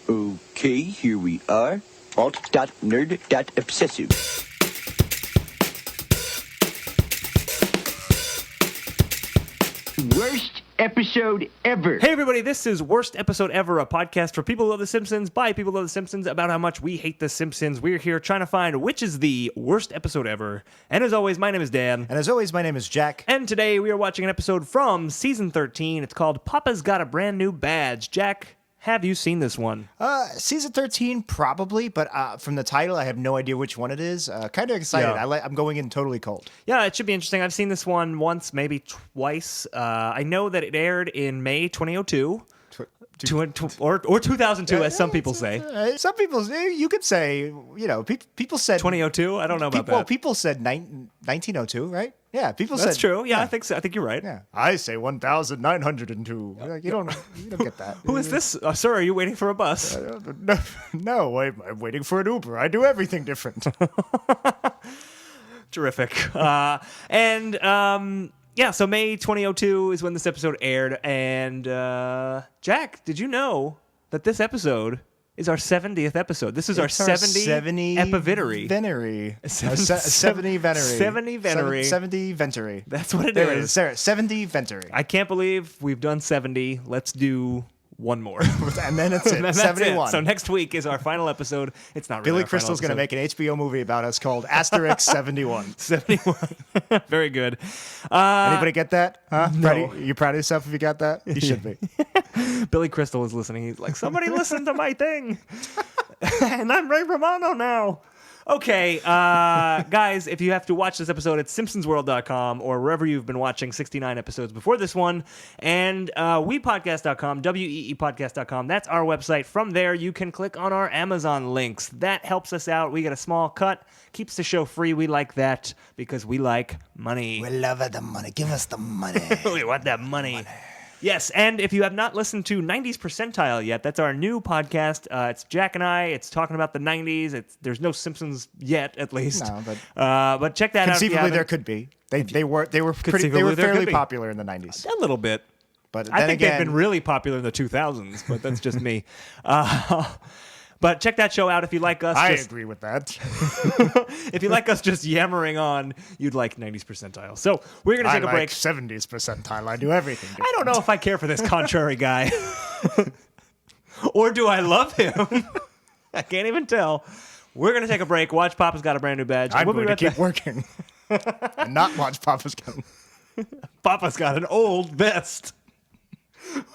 Okay, here we are. Alt.nerd.obsessive. Worst episode ever. Hey everybody, this is Worst Episode Ever, a podcast for people who love The Simpsons, by people who love The Simpsons, about how much we hate The Simpsons. We're here trying to find which is the worst episode ever. And as always, my name is Dan. And as always, my name is Jack. And today we are watching an episode from Season 13. It's called Papa's Got a Brand New Badge. Jack, have you seen this one? Season 13, probably, but from the title, I have no idea which one it is. Kind of excited. Yeah. I'm going in totally cold. Yeah, it should be interesting. I've seen this one once, maybe twice. I know that it aired in May 2002. Or 2002, as some people say. Some people, you could say, people said 2002. I don't know about that. Well, people said 1902, right? Yeah, people said that's true. Yeah, I think so. I think you're right. Yeah, I say 1902. You don't get that. Who is this? Sir, are you waiting for a bus? No, I'm waiting for an Uber. I do everything different. Terrific. Yeah, so May 2002 is when this episode aired. And Jack, did you know that this episode is our 70th episode? This is our 70 Epiventery. 70 Ventery. 70 Ventery. That's what it there is. It is. Sarah, 70 Ventery. I can't believe we've done 70. Let's do one more. And then it's it. And 71. It. So next week is our final episode. It's not really Billy our Crystal's going to make an HBO movie about us called Asterix 71. 71. Very good. Anybody get that? Huh? No. You proud of yourself if you got that? You should be. Billy Crystal is listening. He's like, somebody listen to my thing. And I'm Ray Romano now. Okay, guys, if you have to watch this episode, it's simpsonsworld.com or wherever you've been watching 69 episodes before this one, and weepodcast.com, weepodcast.com. That's our website. From there, you can click on our Amazon links. That helps us out. We get a small cut, keeps the show free. We like that because we like money. We love the money. Give us the money. We want that money. Yes, and if you have not listened to 90s Percentile yet, that's our new podcast. It's Jack and I. It's talking about the 90s. There's no Simpsons yet, at least. No, but check that out. Conceivably, there could be. They were fairly popular in the 90s. A little bit. But I think they've been really popular in the 2000s, but that's just me. But check that show out if you like us. I agree with that. If you like us just yammering on, you'd like 90s Percentile. So we're going to take a break. 70s Percentile. I do everything different. I don't know if I care for this contrary guy. Or do I love him? I can't even tell. We're going to take a break. Watch Papa's Got a Brand New Badge. I'm going to keep working. And not watch Papa's Got Papa's Got an old vest.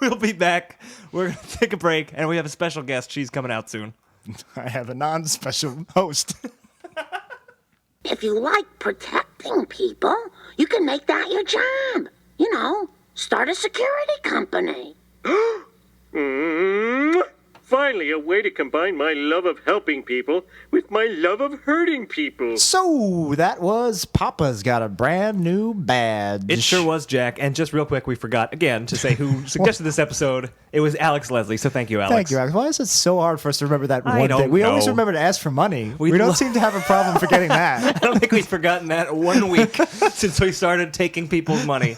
We'll be back. We're going to take a break, and we have a special guest. She's coming out soon. I have a non-special host. If you like protecting people, you can make that your job. Start a security company. Finally, a way to combine my love of helping people with my love of hurting people. So, that was Papa's Got a Brand New Badge. It sure was, Jack. And just real quick, we forgot, again, to say who suggested this episode. It was Alex Leslie, so thank you, Alex. Thank you, Alex. Why is it so hard for us to remember that one thing? We know. always remember to ask for money. We don't seem to have a problem forgetting that. I don't think we've forgotten that 1 week since we started taking people's money.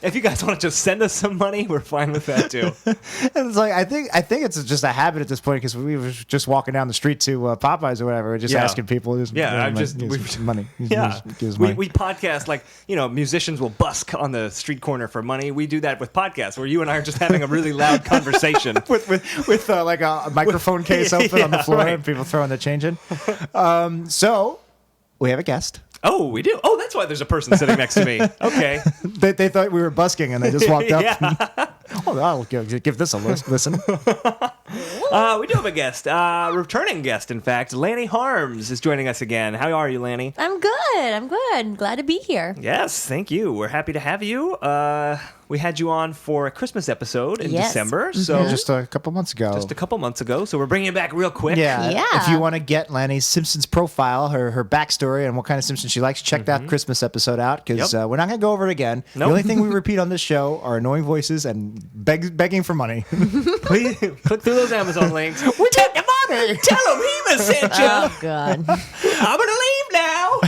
If you guys want to just send us some money, we're fine with that too. And it's like I think it's just a habit at this point because we were just walking down the street to Popeyes or whatever, just asking people. Money. Yeah, we podcast like musicians will busk on the street corner for money. We do that with podcasts where you and I are just having a really loud conversation with like a microphone case open on the floor and people throwing the change in. So we have a guest. Oh, we do. Oh, that's why there's a person sitting next to me. Okay. They thought we were busking and they just walked up. I'll give this a listen. We do have a guest, returning guest, in fact. Lani Harms is joining us again. How are you, Lani? I'm good. Glad to be here. Yes, thank you. We're happy to have you. We had you on for a Christmas episode in December. So just a couple months ago. So we're bringing it back real quick. Yeah. If you want to get Lani's Simpsons profile, her backstory, and what kind of Simpsons she likes, check that Christmas episode out because we're not going to go over it again. Nope. The only thing we repeat on this show are annoying voices and begging for money. Please click through those Amazon links. We take the money. Tell him he was sent you. Oh, God. I'm going to leave now.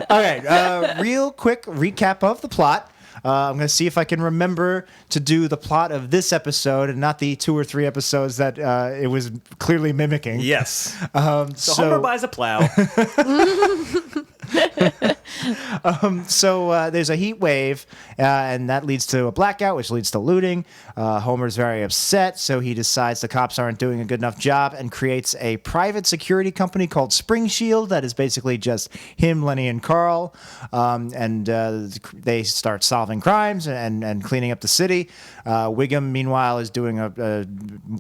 All right. Real quick recap of the plot. I'm going to see if I can remember to do the plot of this episode and not the 2 or 3 episodes that it was clearly mimicking. Yes. So Homer buys a plow. So there's a heat wave, and that leads to a blackout, which leads to looting. Homer's very upset, so he decides the cops aren't doing a good enough job and creates a private security company called Spring Shield that is basically just him, Lenny, and Carl. They start solving crimes and cleaning up the city. Wiggum, meanwhile, is doing a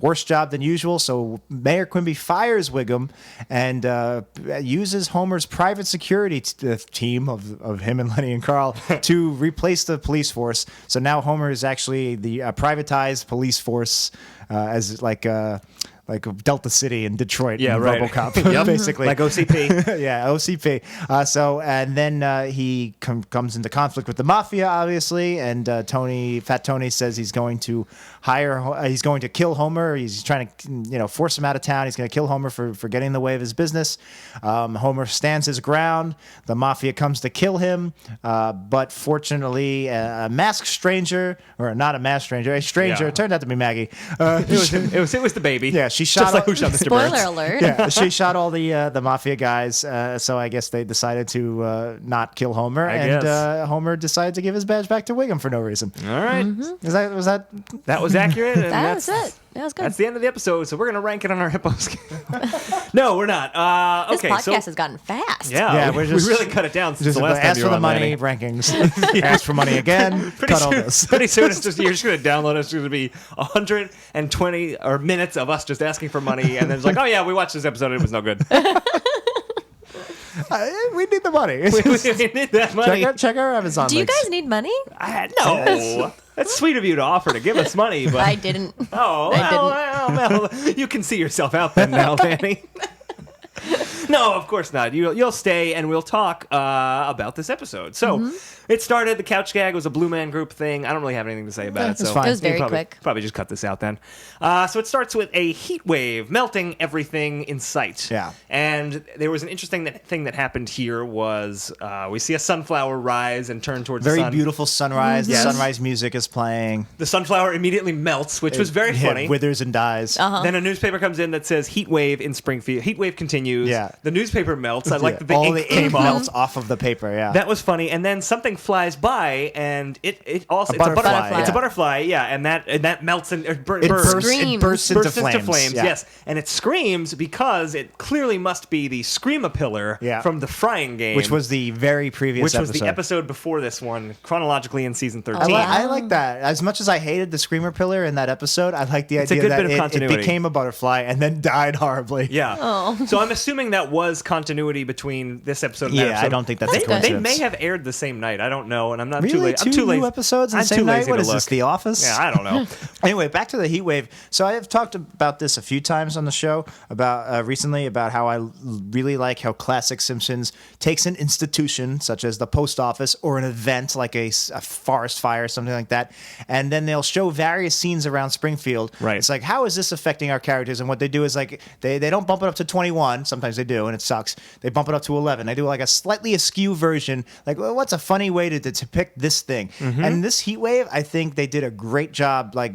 worse job than usual, so Mayor Quimby fires Wiggum and uses Homer's private security team of him and Lenny and Carl to replace the police force. So now Homer is actually the privatized police force as like Delta City in Detroit, Yeah, in right. RoboCop, basically. Like OCP. Yeah, OCP. And then he comes into conflict with the mafia, obviously, and Fat Tony says he's going to he's going to kill Homer. He's trying to, force him out of town. He's going to kill Homer for getting in the way of his business. Homer stands his ground. The mafia comes to kill him, but fortunately, a masked stranger, or not a masked stranger, a stranger. Yeah. It turned out to be Maggie. It was the baby. Yeah, she shot. Just like Who Shot Mr. Spoiler Burns. alert. Yeah, she shot all the mafia guys. So I guess they decided to not kill Homer, I and guess. Homer decided to give his badge back to Wiggum for no reason. All right. Was that? That was accurate. And That was it. That was good. That's the end of the episode, so we're going to rank it on our hippo scale. No, we're not. This Okay, podcast so... has gotten fast. Yeah, we we're just- really cut it down since Just the last time ask you for were the on, money Lanny. rankings. Ask for money again. Cut all this. Pretty soon it's just you're just going to download it. It's going to be 120 or minutes of us just asking for money, and then it's like, oh yeah, we watched this episode. It was no good. We need the money. We need that money. check our Amazon. Do you links. guys need money? No, that's sweet of you to offer to give us money, but I didn't. oh, I well, you can see yourself out then now, Danny. No, of course not. You'll stay, and we'll talk about this episode. So, it started. The couch gag was a Blue Man Group thing. I don't really have anything to say about it. It's So fine. It was very you probably, quick. Probably just cut this out then. So it starts with a heat wave melting everything in sight. Yeah. And there was an interesting thing that happened here was we see a sunflower rise and turn towards Very the sun. beautiful sunrise. Yes. The sunrise music is playing. The sunflower immediately melts, which was very It funny. withers and dies. Then a newspaper comes in that says heat wave in Springfield. Heat wave continues. Yeah. The newspaper melts. I like that the all ink the came ink off. melts off of the paper. Yeah. That was funny. And then something flies by, and it also it's butterfly, a butterfly. It's a yeah. butterfly, yeah. And that melts and it burns. bursts Screams. Bursts into into flames. Yeah. yes. And it screams because it clearly must be the Scream-a-Pillar Yeah. from the Frying Game. Which was the very previous which was episode. the episode before this one, chronologically in season 13. I like that. As much as I hated the Screamer Pillar in that episode, I like the It's a idea good that bit of it continuity. became a butterfly and then died horribly. Yeah. So I'm assuming that was continuity between this episode and that Yeah, episode. I don't think that's a They coincidence. may have aired the same night. I don't know, and I'm not too Really? late. I'm Two too late. new episodes in the I'm same too night? lazy What to is look. this, The Office? Yeah, I don't know. Anyway, back to the heat wave. So I have talked about this a few times on the show about recently about how I really like how classic Simpsons takes an institution such as the post office or an event like a forest fire, something like that, and then they'll show various scenes around Springfield. Right. It's like, how is this affecting our characters? And what they do is like they don't bump it up to 21. Sometimes they do, and it sucks. They bump it up to 11. They do like a slightly askew version. Like, well, what's a funny way to depict this thing? And this heat wave, I think they did a great job. Like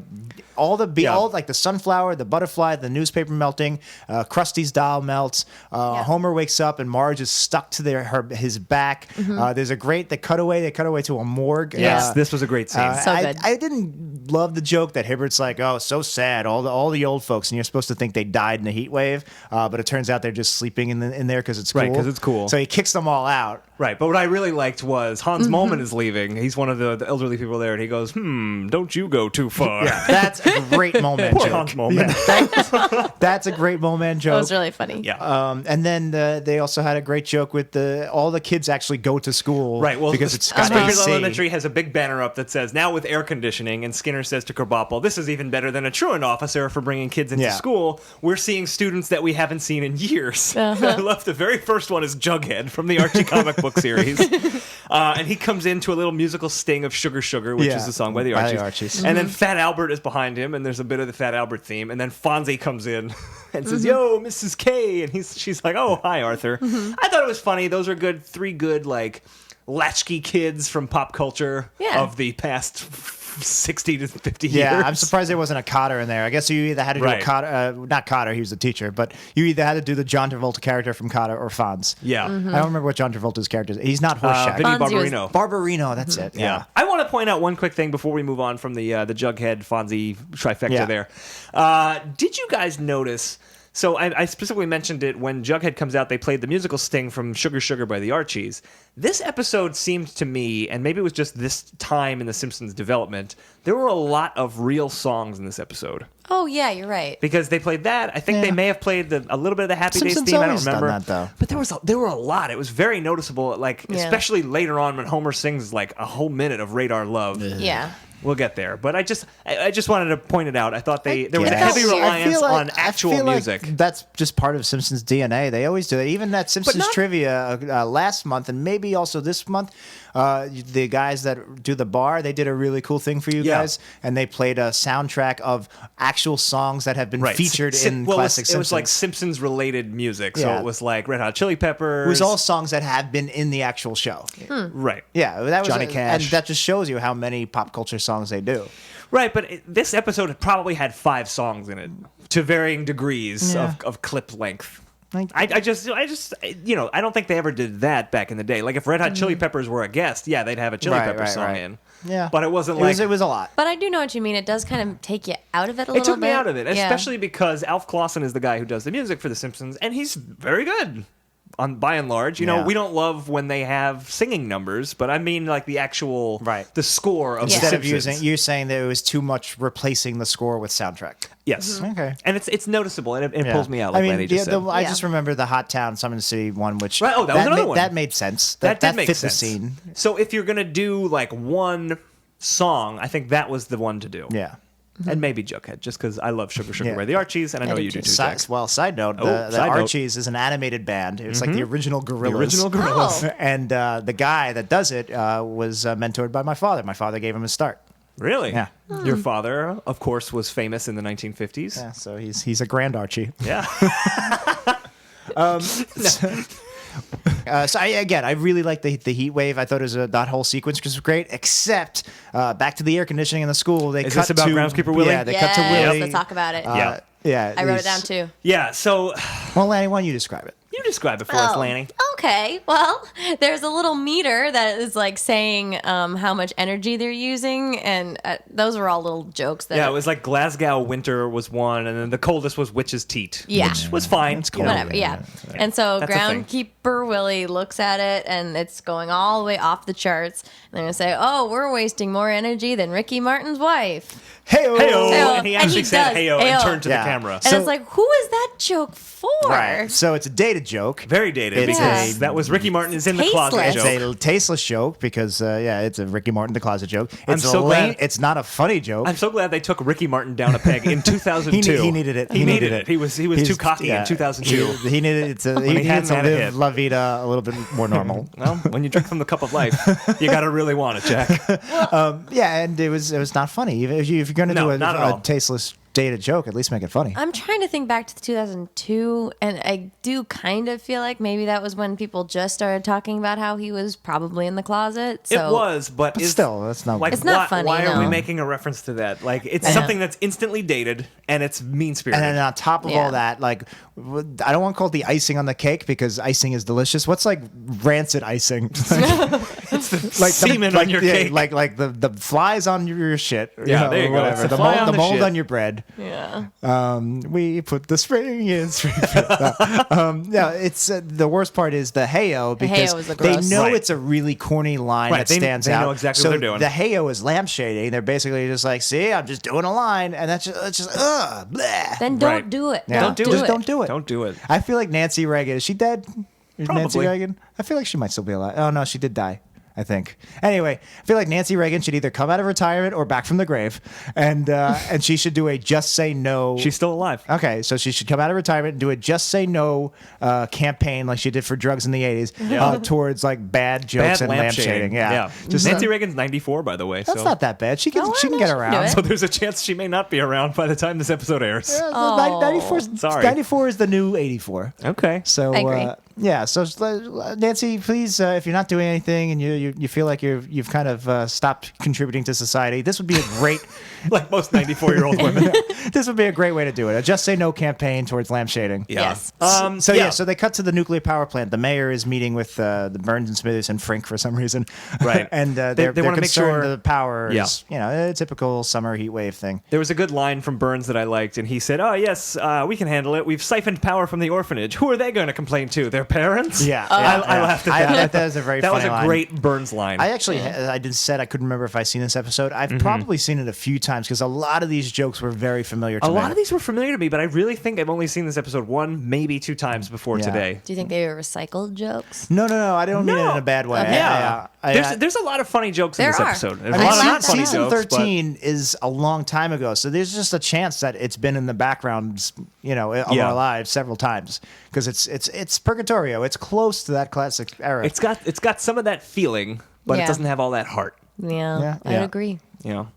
all like the sunflower, the butterfly, the newspaper melting, Krusty's doll melts. Homer wakes up and Marge is stuck to his back. There's a great they cut away to a morgue. Yes, this was a great scene. So good. I didn't love the joke that Hibbert's like, oh, so sad, all the old folks, and you're supposed to think they died in a heat wave, but it turns out they're just sleeping in there because it's cool. Right, 'cause it's cool. So he kicks them all out. Right, but what I really liked was Hans Moleman is leaving. He's one of the elderly people there, and he goes, don't you go too far. Yeah, that's a great moment Poor joke. Hans Moleman. That's a great moment joke. That was really funny. Yeah. And then they also had a great joke with all the kids actually go to school. Right, well, because it's got Springfield AC. Elementary has a big banner up that says, now with air conditioning, and Skinner says to Krabappel, this is even better than a truant officer for bringing kids into Yeah. school. We're seeing students that we haven't seen in years. I love the very first one is Jughead from the Archie comic book series. And he comes into a little musical sting of Sugar Sugar, which Yeah, is the song by the by the Archies. Archies. And then Fat Albert is behind him, and there's a bit of the Fat Albert theme. And then Fonzie comes in and says, yo, Mrs. K. And she's like, oh, hi, Arthur. I thought it was funny. Those are three good, like, latchkey kids from pop culture of the past 60 to 50 years. Yeah, I'm surprised there wasn't a Cotter in there. I guess you either had to do a Cotter, not Cotter, he was a teacher, but you either had to do the John Travolta character from Cotter or Fonz. Yeah. I don't remember what John Travolta's character is. He's not Horseshack. Vinny Fonzie was- Barbarino. Barbarino, that's it. Yeah. I want to point out one quick thing before we move on from the Jughead Fonzie trifecta Yeah. there. Did you guys notice? So I specifically mentioned it when Jughead comes out. They played the musical Sting from Sugar Sugar by the Archies. This episode seemed to me, and maybe it was just this time in the Simpsons development, there were a lot of real songs in this episode. Oh, yeah, you're right. Because they played that. I think they may have played a little bit of the Happy Simpsons Days theme. I don't always done remember. that, though. But there were a lot. It was very noticeable. Like especially later on when Homer sings like a whole minute of Radar Love. Yeah. We'll get there, but I just wanted to point it out. I thought there was a guess. heavy reliance on I actual feel like music. that's just part of Simpsons DNA. They always do it. Even that Simpsons not- trivia last month, and maybe also this month, the guys that do the bar, they did a really cool thing for you guys, and they played a soundtrack of actual songs that have been featured in classic Simpsons. It was like Simpsons-related music, so Yeah. it was like Red Hot Chili Peppers. It was all songs that have been in the actual show. right. Yeah, that was Johnny Cash. and that just shows you how many pop culture songs they do. Right, but this episode had probably had 5 songs in it to varying degrees of clip length. I just, I don't think they ever did that back in the day. Like if Red Hot Chili Peppers were a guest, yeah, they'd have a Chili Peppers song in. Yeah, but it wasn't it was a lot. But I do know what you mean. It does kind of take you out of it a little bit. It took me out of it, Yeah. especially because Alf Clausen is the guy who does the music for The Simpsons, and he's very good. By and large, you know, we don't love when they have singing numbers, but I mean like the actual the score of Instead The of Simpsons. you're saying that it was too much replacing the score with soundtrack. Yes. Okay. And it's noticeable, and it pulls me out. Like I mean, Lanny just said. I just remember the Hot Town Summon City one, which Right, that was another one. That made sense. That did make fit sense. the scene. So if you're gonna do like one song, I think that was the one to do. Yeah. And maybe Jughead, just because I love Sugar Sugar by the Archies, and I know you do too, Jack. Side note, the side note. Archies is an animated band. It's like the original Gorillaz. The original Gorillaz. Oh. And the guy that does it was mentored by my father. My father gave him a start. Really? Yeah. Your father, of course, was famous in the 1950s. Yeah, so he's a grand Archie. Yeah. So I really like the heat wave. I thought it was that whole sequence was great, except back to the air conditioning in the school. They Is cut this about to Groundskeeper Willie? Yeah, they cut to Willie. Let's talk about it. Yeah, I wrote it these- down too. Yeah, so Well, Lanny, why don't you describe it? you describe it for us, Lanny. Okay. Well, there's a little meter that is like saying how much energy they're using, and those were all little jokes. That Yeah, it was like Glasgow winter was one, and then the coldest was Witch's Teat. Yeah. Which was fine. It's cool. whatever. Yeah. And so That's a thing. groundkeeper Willie looks at it, and it's going all the way off the charts. And they're gonna say, "Oh, we're wasting more energy than Ricky Martin's wife." Hey-o! Heyo, Heyo. and he And actually he said does. heyo and Heyo. turned to Yeah. the camera. And So- it's like, who is that joke for? Right. So it's a dated joke. Very dated It's because a- that was Ricky Martin is in the closet Tasteless. It's joke. a tasteless joke because it's a Ricky Martin the closet joke. I'm It's so lame. glad- It's not a funny joke. I'm so glad they took Ricky Martin down a peg in 2002. He needed it. He needed it. He was He's- too cocky in 2002. He needed to. He he needed hadn't to had a live hit. La Vida a little bit more normal. Well, when you drink from the cup of life, you got to really want it, Jack. Yeah, and it was not funny. If you're going to No, do not at a all. tasteless dated joke, at least make it funny. I'm trying to think back to 2002, and I do kind of feel like maybe that was when people just started talking about how he was probably in the closet. So It was, but still, that's not. like, It's not why, funny, Why are we no. making a reference to that? Like, it's something that's instantly dated and it's mean spirited. And then on top of Yeah. all that, like, I don't want to call it the icing on the cake because icing is delicious. What's like rancid icing? like semen on your cake. Like the flies on your shit. Yeah, there you or go. whatever. It's the The fly mold, on the the mold shit. on your bread. yeah. We put the spring in spring. Yeah, it's the worst part is the heyo because heyo is the they gross. know Right. it's a really corny line Right, that they- stands they out. know exactly so what they're doing. The heyo is lampshading. They're basically just like, see, I'm just doing a line, and that's just ugh, bleh. Then don't Right. do it. Yeah. Don't do Just it. don't do it. Don't do it. I feel like Nancy Reagan. Is she dead? Is Nancy Probably. Reagan? I feel like she might still be alive. Oh no, she did die. I think. Anyway, I feel like Nancy Reagan should either come out of retirement or back from the grave, and she should do a just say no. She's still alive. Okay, so she should come out of retirement and do a just say no campaign like she did for drugs in the 80s towards like bad jokes and lampshading. Yeah. Just Nancy Reagan's 94, by the way. That's so. not that bad. She can Oh, she can no, get she can do around. it. So there's a chance she may not be around by the time this episode airs. Oh. 94, Sorry. 94 is the new 84. Okay. So I agree. Yeah, so Nancy, please, if you're not doing anything and you feel like you've kind of stopped contributing to society, this would be a great, Like most 94-year-old women. this would be a great way to do it. A Just Say No campaign towards lampshading. Yes. So they cut to the nuclear power plant. The mayor is meeting with the Burns and Smithers and Frink for some reason, Right. and they're They wanna make concerned sure- the power is a typical summer heat wave thing. There was a good line from Burns that I liked, and he said, "Oh yes, we can handle it. We've siphoned power from the orphanage. Who are they going to complain to? Their parents?" Yeah, I laughed at that. That was a very That was funny a line. great Burns line. I actually, I just said I couldn't remember if I seen this episode. I've probably seen it a few times because a lot of these jokes were very familiar to a me. lot of these were familiar to me, but I really think I've only seen this episode 1, maybe 2 times before Yeah. today. Do you think they were recycled jokes? No, I don't mean it in a bad way. Okay. Yeah. There's a lot of funny jokes in There this are. episode. There's I a mean, lot of not funny season jokes, 13 is a long time ago, so there's just a chance that it's been in the background, of Yeah. our lives several times because it's Purgatorio. It's close to that classic era. it's got some of that feeling, but it Yeah. doesn't have all that heart. Yeah, I'd agree. You know.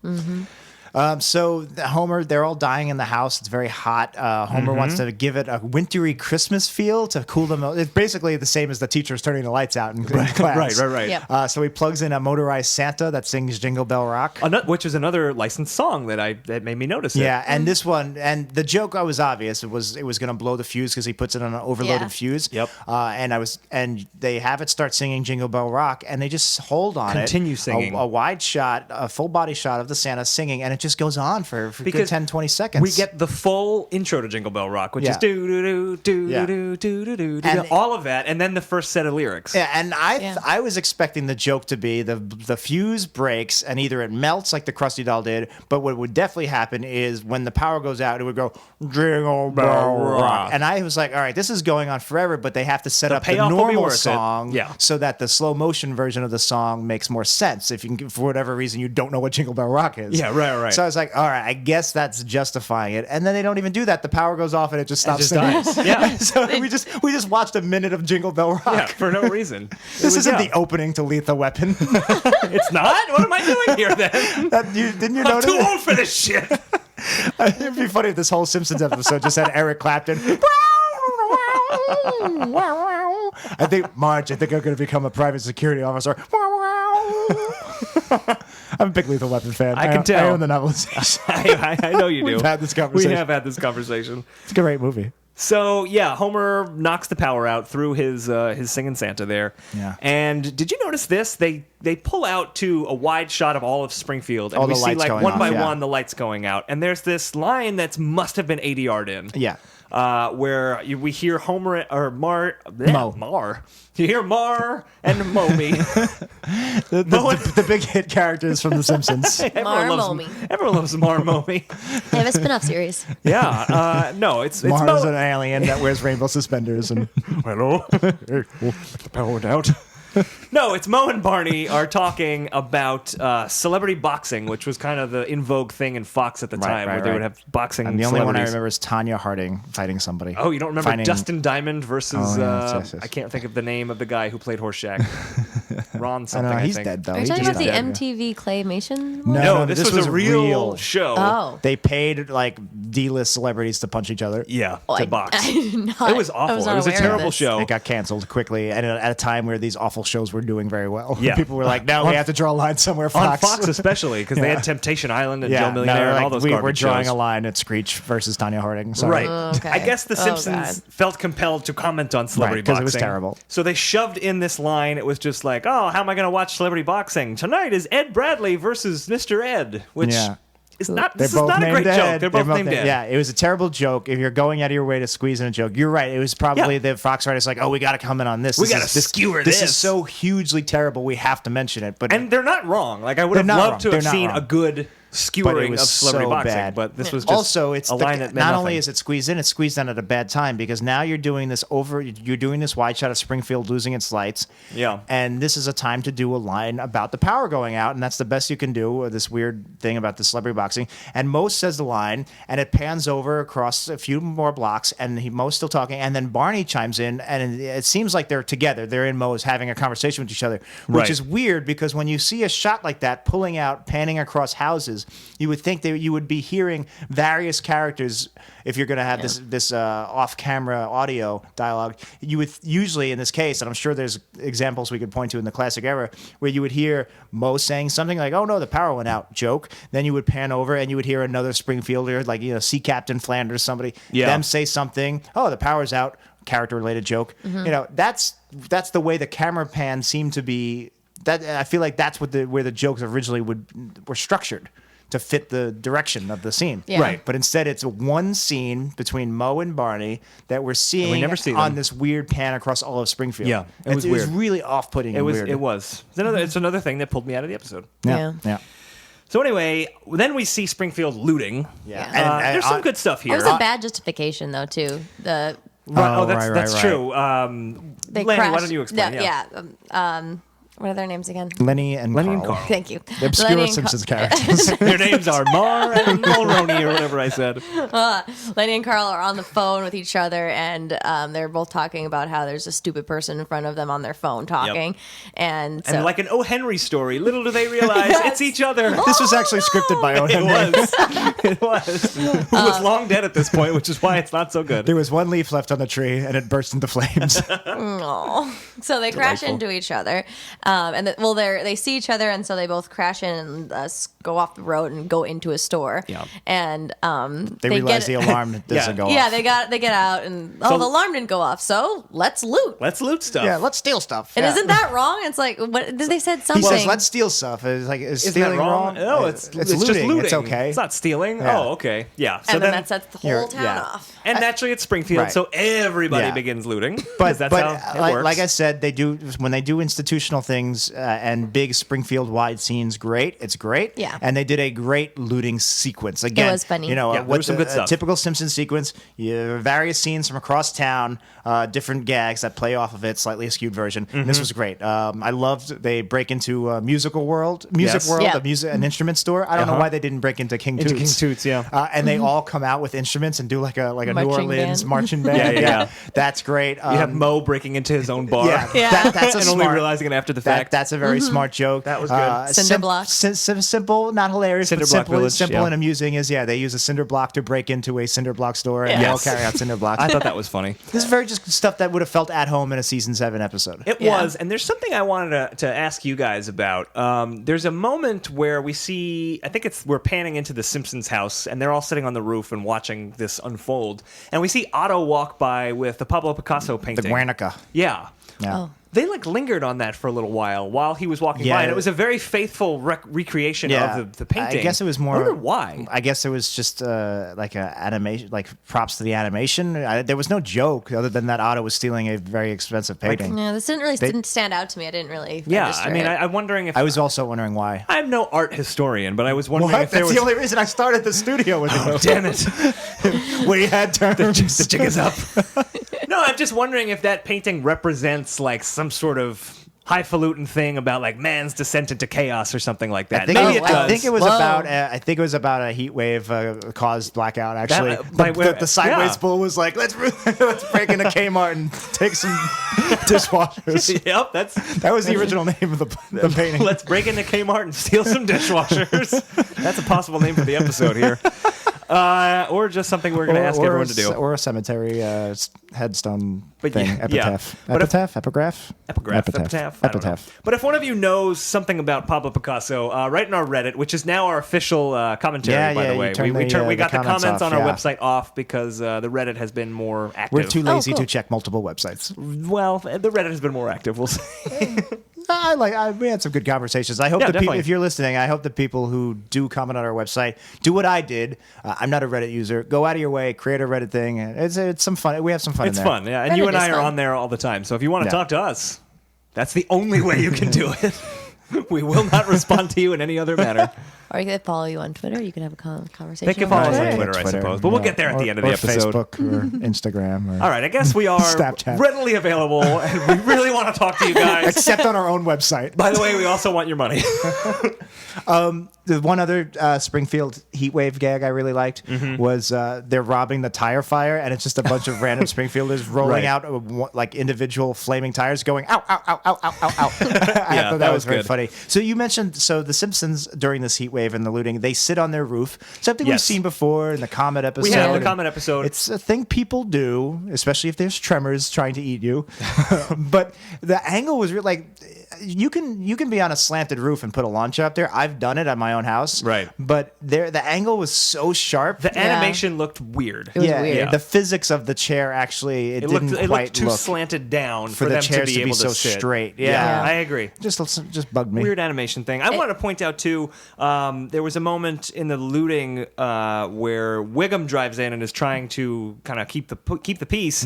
So Homer, they're all dying in the house. It's very hot. Homer wants to give it a wintry Christmas feel to cool them. It's basically the same as the teachers turning the lights out in class. Right. Yep. So he plugs in a motorized Santa that sings Jingle Bell Rock. Which is another licensed song that made me notice it. Yeah, and this one, and the joke was obvious. It was going to blow the fuse because he puts it on an overloaded Yeah. fuse. Yep. And they have it start singing Jingle Bell Rock, and they just hold on Continue it. singing. A wide shot, a full body shot of the Santa singing, and it just goes on for a good Because 10, 20 seconds. We get the full intro to Jingle Bell Rock, which Yeah. is do do do Yeah. do do do do do, And- all of that, and then the first set of lyrics. Yeah, and Yeah. I was expecting the joke to be the fuse breaks and either it melts like the Krusty Doll did, but what would definitely happen is when the power goes out, it would go Jingle Bell Rock, and I was like, all right, this is going on forever, but they have to set The up the payoff will be normal worth it. song, Yeah. so that the slow motion version of the song makes more sense. If you can, for whatever reason you don't know what Jingle Bell Rock is, Yeah, right. So I was like, all right, I guess that's justifying it, and then they don't even do that. The power goes off and it just stops just singing. dies. Yeah. So we just watched a minute of Jingle Bell Rock. Yeah, for no reason. This isn't the opening to Lethal Weapon. It's not. What am I doing here then? Didn't you I'm notice? too old for this shit. It'd be funny if this whole Simpsons episode just had Eric Clapton. I think I'm going to become a private security officer. I'm a big Lethal Weapon fan. I can tell. I own the novelization. I know you do. We've had this conversation. We have had this conversation. It's a great movie. So yeah, Homer knocks the power out through his singing Santa there. Yeah. And did you notice this? They pull out to a wide shot of all of Springfield, and All we the see lights like going one off, by yeah. one the lights going out. And there's this line that's must have been ADR'd in. Yeah. Where we hear Homer or Mar. You hear Mar and Momie. The big hit characters from The Simpsons. Momie. Everyone loves Mar and Momie. They have a spin-off series. Yeah. No, it's Mars Mo- an alien that wears rainbow suspenders. And Hello. The power went out. No, it's Mo and Barney are talking about celebrity boxing, which was kind of the in vogue thing in Fox at the time, where they would have boxing. And the only one I celebrities. remember is Tanya Harding fighting somebody. Oh, you don't remember Fighting- Dustin Diamond versus? Oh, yes. I can't think of the name of the guy who played Horseshack. Ron I something. don't know. I He's think. dead though. Are you He talking just about the died. MTV Claymation one? No, this was a real show. Oh. They paid like D-list celebrities to punch each other. Yeah, Oh, to box. I did not. It was awful. I was It was a unaware of terrible this. show. It got canceled quickly, and at a time where these awful shows were doing very well. Yeah. People were like, "No, we have to draw a line somewhere." On Fox, Fox especially, because they had Temptation Island and Joe Millionaire and all those we're garbage drawing shows. a line at Screech versus Tanya Harding. Sorry. Right. Okay. I guess The Oh, Simpsons God. felt compelled to comment on celebrity Right, 'cause boxing. it was terrible. So they shoved in this line. It was just like, oh, how am I going to watch celebrity boxing? Tonight is Ed Bradley versus Mr. Ed, which Yeah. is not, They're this is both not a named great Ed. joke. They're both named Ed. Yeah, it was a terrible joke. If you're going out of your way to squeeze in a joke, you're right. It was probably Yeah. the Fox writers like, "Oh, we got to comment on this. We This gotta is- skewer This this." is so hugely terrible. We have to mention it." But And they're not wrong. Like, I would They're have not loved wrong. to They're have not seen wrong. a good skewering was of celebrity so boxing, bad. but this was just also it's a line that meant not nothing. only is it squeezed in, it's squeezed in at a bad time because now you're doing this wide shot of Springfield losing its lights. Yeah. And this is a time to do a line about the power going out, and that's the best you can do with this weird thing about the celebrity boxing. And Mo says the line, and it pans over across a few more blocks, and Mo's still talking, and then Barney chimes in, and it seems like they're together. They're in Mo's having a conversation with each other, which Right. is weird because when you see a shot like that panning across houses, songs, you would think that you would be hearing various characters. If you're going to have this off-camera audio dialogue, you would usually, in this case, and I'm sure there's examples we could point to in the classic era, where you would hear Mo saying something like, "Oh no, the power went out," joke. Then you would pan over and you would hear another Springfielder, like Sea Captain Flanders, somebody, them say something. "Oh, the power's out." Character-related joke. That's the way the camera pan seemed to be. That I feel like that's where the jokes originally were structured to fit the direction of the scene. Yeah. Right. But instead, it's one scene between Mo and Barney that we're seeing we never see on them. this weird pan across all of Springfield. Yeah, it was It was weird. really off-putting. It and was. weird. It was. It's another thing that pulled me out of the episode. Yeah. So anyway, then we see Springfield looting. Yeah. There's some good stuff here. It was a bad justification, though, too. The Right. That's right. true. they Lenny, crashed. why don't you explain? What are their names again? Lenny and Carl. Thank you. The obscure Lenny and Simpsons characters. Their names are Mar and Mulroney or whatever I said. Lenny and Carl are on the phone with each other, and they're both talking about how there's a stupid person in front of them on their phone talking. And so, And like an O. Henry story, little do they realize it's each other. This was actually scripted by Owen. It was. Who was long dead at this point, which is why it's not so good. There was one leaf left on the tree, and it burst into flames. so they crash into each other, and they see each other, and so they both crash in and go off the road and go into a store. Yeah. And They realize the alarm doesn't go off. Yeah, they get out, and the alarm didn't go off. So let's loot. Let's loot stuff. Yeah, let's steal stuff. And Yeah. isn't that wrong? It's like what they said He something. says, "Let's steal stuff." It's like, is Isn't that stealing wrong? No, it's looting. just looting. It's okay. It's not stealing. Yeah. Oh, okay. Yeah. So and then that sets the whole town yeah. off. and naturally it's Springfield, Right. so everybody Yeah. begins looting. 'cause But that's how it works. like I said, they do when they do institutional things and big Springfield-wide scenes. Great, it's great. Yeah. And they did a great looting sequence. Again, was funny. You know, Yeah, there was some good stuff. typical Simpsons sequence. Various scenes from across town, different gags that play off of it, slightly skewed version. And this was great. I loved they break into a music world, Yeah. an instrument store. I don't know why they didn't break into King Into Toots. King Toots, yeah. And they all come out with instruments and do like a New Marching Orleans band. marching band. Yeah. That's great. you have Mo breaking into his own bar. Yeah. That's a and smart, only realizing it after the fact. That's a very smart joke. That was good. Cinder block. Simple, not hilarious, Cinder but block simple, village, yeah. and amusing is they use a cinder block to break into a cinder block store and Yes. carry out cinder blocks. I thought that was funny. This is very just stuff that would have felt at home in a season 7 episode. It Yeah. was, and there's something I wanted to ask you guys about. There's a moment where we see, I think we're panning into the Simpsons house, and they're all sitting on the roof and watching this unfold, and we see Otto walk by with the Pablo Picasso The painting. Guernica. Yeah. Yeah. Oh. They lingered on that for a little while he was walking Yeah. by, and it was a very faithful recreation of the painting. I guess it was more. I wonder why. I guess it was just like a animation, like props to the animation. There was no joke other than that Otto was stealing a very expensive painting. Yeah, this didn't stand out to me. I didn't really. Yeah, register I mean, it. I'm wondering if I was also wondering why. I'm no art historian, but I was wondering What? if there That's was. the only reason I started the studio with Oh, it. damn it! We had terms. The jig is up. No, I'm just wondering if that painting represents like some sort of highfalutin thing about like man's descent into chaos or something like that. Maybe it does. I think it was Whoa. about. I think it was about a heat wave caused blackout. Actually, That- the sideways yeah. bull was like, let's break into K-Mart and take some dishwashers. Yep, That was the original name of the painting. Let's break into K-Mart and steal some dishwashers. That's a possible name for the episode here. Or just something we're going to ask everyone to do. Or a cemetery headstone But thing. yeah, Epitaph. But if- Epigraph? Epitaph. I don't know. But if one of you knows something about Pablo Picasso, write in our Reddit, which is now our official commentary, Yeah, by yeah, the you way. turn We the got the comments comments off, on our yeah. website off because the Reddit has been more active. We're too lazy cool. to check multiple websites. Well, the Reddit has been more active, we'll say. We had some good conversations. I hope Yeah, that people, definitely. if you're listening, I hope the people who do comment on our website do what I did. I'm not a Reddit user. Go out of your way, create a Reddit thing. It's some fun. We have some fun. It's in there. fun, yeah. And Reddit you and is I are fun. on there all the time. So if you want to Yeah. talk to us, that's the only way you can do it. We will not respond to you in any other manner. Or you could follow you on Twitter. You can have a conversation. They can follow us on Yeah, Twitter, I suppose. But we'll get there at the end of the episode. Facebook or Instagram. Or All right, I guess we are Snapchat. readily available, and we really want to talk to you guys. Except on our own website. By the way, we also want your money. The one other Springfield heatwave gag I really liked was they're robbing the tire fire, and it's just a bunch of random Springfielders rolling Right. out like individual flaming tires, going ow, ow, ow, ow, ow, ow, ow. I Yeah, thought that was was very good. funny. So you mentioned the Simpsons during this heat wave and the looting, they sit on their roof. Something we've seen before in the Comet episode. We have the Comet episode. It's a thing people do, especially if there's tremors trying to eat you. But the angle was really like you can be on a slanted roof and put a launcher up there. I've done it at my own house. Right. But the angle was so sharp. The animation looked weird. It was weird. Yeah. The physics of the chair actually it looked quite too look slanted down for for the them chairs to be able so sit. straight. Yeah. I agree. Just bugged me. Weird animation thing. I want to point out too. There was a moment in the looting where Wiggum drives in and is trying to kind of keep the peace,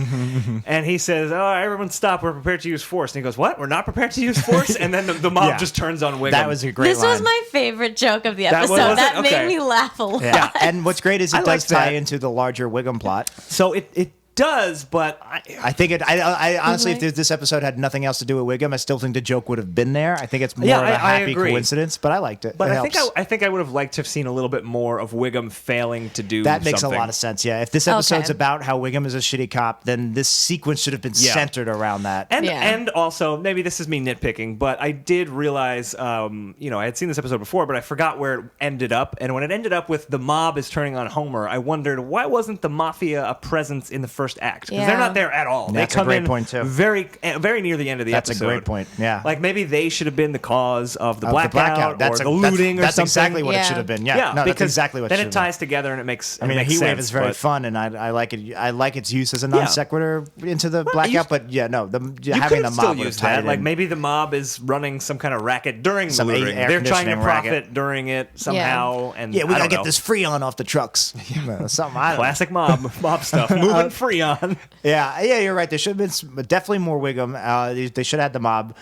and he says, "Oh, everyone stop! We're prepared to use force." And he goes, "What? We're not prepared to use force?" And then the mob just turns on Wiggum. That was a great This line. was my favorite joke of the That episode. was it? That Okay. made me laugh a lot. Yeah, and what's great is it I does liked tie that. into the larger Wiggum plot. So it does, but I think it. I honestly, if this episode had nothing else to do with Wiggum, I still think the joke would have been there. I think it's more of a I happy agree. coincidence, but I liked it. But It I think helps. I think I would have liked to have seen a little bit more of Wiggum failing to do That makes something. a lot of sense. Yeah, if this episode's Okay. about how Wiggum is a shitty cop, then this sequence should have been centered around that. And also, maybe this is me nitpicking, but I did realize, I had seen this episode before, but I forgot where it ended up. And when it ended up with the mob is turning on Homer, I wondered, why wasn't the mafia a presence in the first act? Because they're not there at all. That's they come a great in point, too. very near the end of the That's episode. a great point, yeah. Like, maybe they should have been the cause of the Of blackout, or the looting or that's something. exactly what it Yeah. should have been. Yeah, Yeah, no, because that's exactly what then it it should have been. ties together and it makes I mean, it makes Heat Wave sense, is very but- fun, and I like it. I like its use as a non sequitur into the blackout. But yeah, no, You having could the still mob would have use tied that. it Like in. maybe the mob is running some kind of racket during Some the looting. air They're trying to conditioning profit racket. during it somehow. And Yeah, we I gotta don't get know. this Freon off the trucks. Something I don't know. Classic mob stuff. Moving free on. Yeah, you're right. There should have been definitely more Wiggum. They should have had the mob.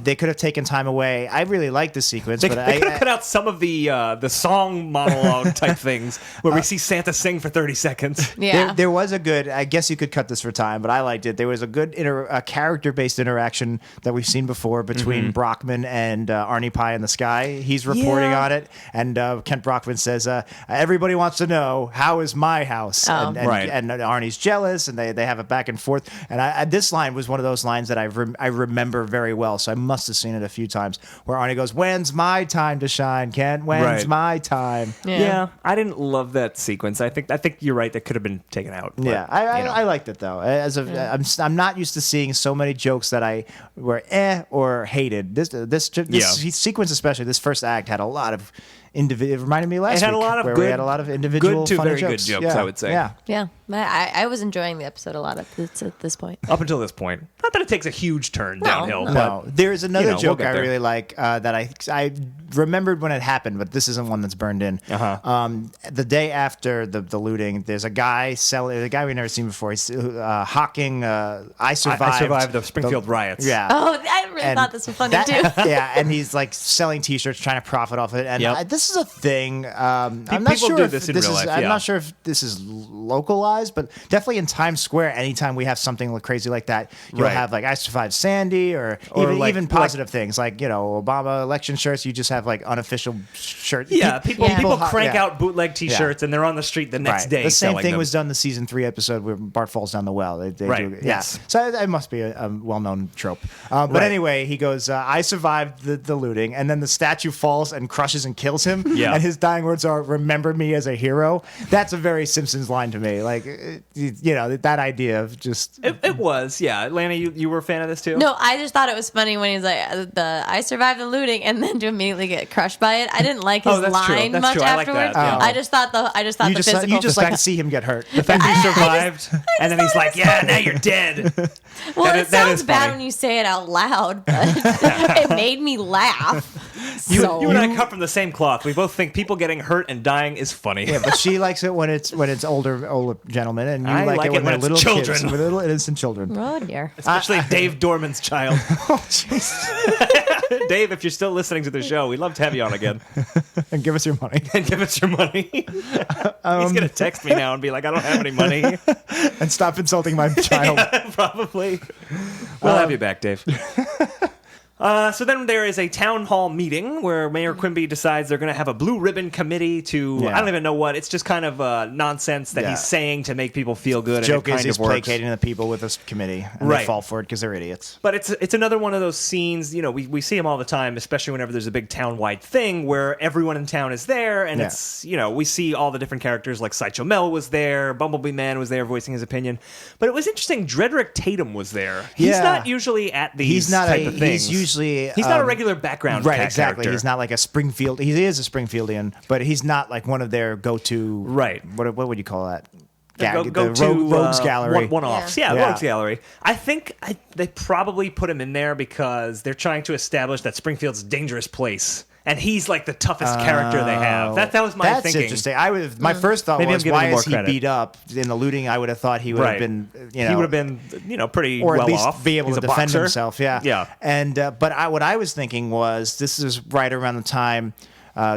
They could have taken time away. I really like this sequence, They but could have cut out some of the song monologue type things where we see Santa sing for 30 seconds. Yeah. There was a good. I guess you could cut this for time, but I liked it. There was a good character-based interaction that we've seen before between Brockman and Arnie Pie in the Sky. He's reporting on it, and Kent Brockman says, "Everybody wants to know how is my house?" And Arnie's jealous, and they have a back and forth. And this line was one of those lines that I remember very well, so I must have seen it a few times. Where Arnie goes, "When's my time to shine, Kent? When's my time?" Yeah, I didn't love that sequence. I think you're right. That could have been taken out. But, Yeah, I liked it though. I'm not used to seeing so many jokes that I were or hated. This sequence, especially this first act, had a lot of individual. It reminded me last week It had a lot of where good, we had a lot of individual good to funny very jokes. good jokes. Yeah. I would say. Yeah. Yeah. I was enjoying the episode a lot at this point. Up until this point, not that it takes a huge turn downhill. No, there's another we'll joke get I there. really like that I remembered when it happened, but this isn't one that's burned in. The day after the looting, there's a guy selling. The guy we've never seen before. He's hawking. I survived the Springfield riots. Yeah. Oh, I really And thought this was funny that- too. Yeah, and he's like selling T-shirts, trying to profit off it. And this is a thing. I'm not People sure do if this in this real is. life, I'm yeah. not sure if this is localized, but definitely in Times Square, anytime we have something crazy like that, you'll Right. have like I survived Sandy, or even positive things like Obama election shirts. You just have like unofficial shirts. Yeah, people crank yeah. out bootleg T-shirts and they're on the street the next day. The same selling thing them. was done in the season 3 episode where Bart falls down the well. They Right, do, yes. So it must be a well-known trope. But Right. anyway, he goes, "I survived the looting," and then the statue falls and crushes and kills him. Yeah. And his dying words are, "Remember me as a hero." That's a very Simpsons line to me. Like, that idea of just. It was, yeah. Lana, you were a fan of this too? No, I just thought it was funny when he's like, "I survived the looting," and then to immediately get crushed by it. I didn't like his that's true. line That's much true. I like afterwards. that, yeah. I just thought the physical. You just like to see him get hurt. The fact he survived, and then he's like, "Yeah, now you're dead." Well, That it is- that sounds is bad funny. when you say it out loud, but it made me laugh. You So- and I cut from the same cloth. We both think people getting hurt and dying is funny. Yeah, but she likes it when it's older gentlemen, and you I like it when they're it's little children. kids, with little innocent children. Oh dear. Especially Dave Dorman's child. Oh, jeez. Dave, if you're still listening to the show, we'd love to have you on again. And give us your money. And give us your money. He's going to text me now and be like, "I don't have any money." And stop insulting my child. Probably. We'll have you back, Dave. So then there is a town hall meeting where Mayor Quimby decides they're going to have a blue ribbon committee to, I don't even know what. It's just kind of nonsense that he's saying to make people feel good. Joke and it is he's placating the people with this committee, and they fall for it because they're idiots. But it's another one of those scenes, we see them all the time, especially whenever there's a big town-wide thing where everyone in town is there, and it's, we see all the different characters, like Sideshow Mel was there, Bumblebee Man was there voicing his opinion. But it was interesting, Dredrick Tatum was there. He's not usually at these type of things. He's not a regular background exactly. character. He's not like a Springfield. He is a Springfieldian, but he's not like one of their go-to. Right. What would you call that? Go to Rogues Gallery. One-offs. Yeah, Rogues Gallery. I think they probably put him in there because they're trying to establish that Springfield's a dangerous place. And he's like the toughest character they have. That was my thinking. That's interesting. My first thought was, why is he beat up in the looting? I would have thought he would have been, he would have been, pretty or well at least off. be able He's to a defend boxer. himself. Yeah. And but what I was thinking was, this is right around the time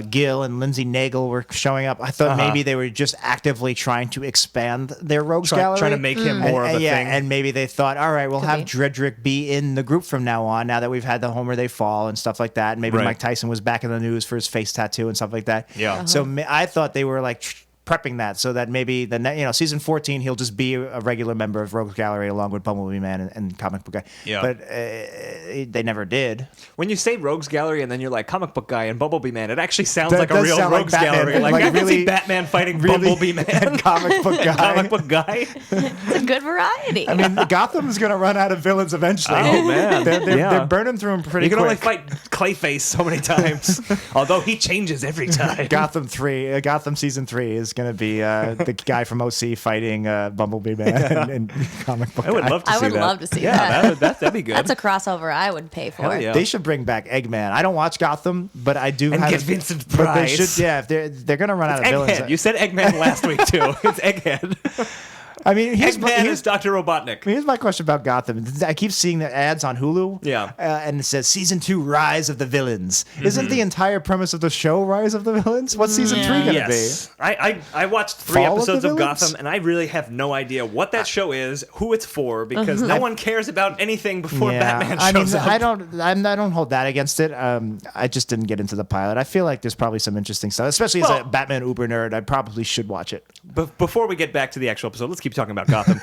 Gil and Lindsay Nagel were showing up. I thought maybe they were just actively trying to expand their Rogues Gallery. Trying to make him more of a thing. And maybe they thought, all right, we'll have Dredrick be in the group from now on, now that we've had the Homer They Fall and stuff like that. And maybe Mike Tyson was back in the news for his face tattoo and stuff like that. Yeah. So I thought they were like prepping that so that maybe season 14 he'll just be a regular member of Rogues Gallery along with Bumblebee Man and Comic Book Guy. Yeah. But they never did. When you say Rogues Gallery and then you're like Comic Book Guy and Bumblebee Man, it actually sounds like a real Rogues Gallery. Like I can see Batman fighting Bumblebee Man and Comic Book Guy. Comic Book Guy. It's a good variety. I mean, Gotham's going to run out of villains eventually. Oh man, they're burning through them pretty quick. You can only fight Clayface so many times, although he changes every time. Gotham Season 3 is going to be the guy from OC fighting Bumblebee Man and Comic Book Guy. I would love to see that. I would love to see that. That'd be good. That's a crossover I would pay for. Hell yeah. They should bring back Eggman. I don't watch Gotham, but I do. And get Vincent Price. But they should. Yeah, if they're going to run out of villains. Egghead. You said Eggman last week too. It's Egghead. I mean, here's Dr. Robotnik. Here's my question about Gotham. I keep seeing the ads on Hulu. Yeah. And it says Season 2 Rise of the Villains. Isn't the entire premise of the show Rise of the Villains? What's Season 3 going to be? I watched 3 Fall episodes of Villains? Gotham, and I really have no idea what that show is, who it's for, because no one cares about anything before Batman shows up. I don't hold that against it. I just didn't get into the pilot. I feel like there's probably some interesting stuff, especially as a Batman uber nerd. I probably should watch it. But before we get back to the actual episode, let's keep talking about Gotham.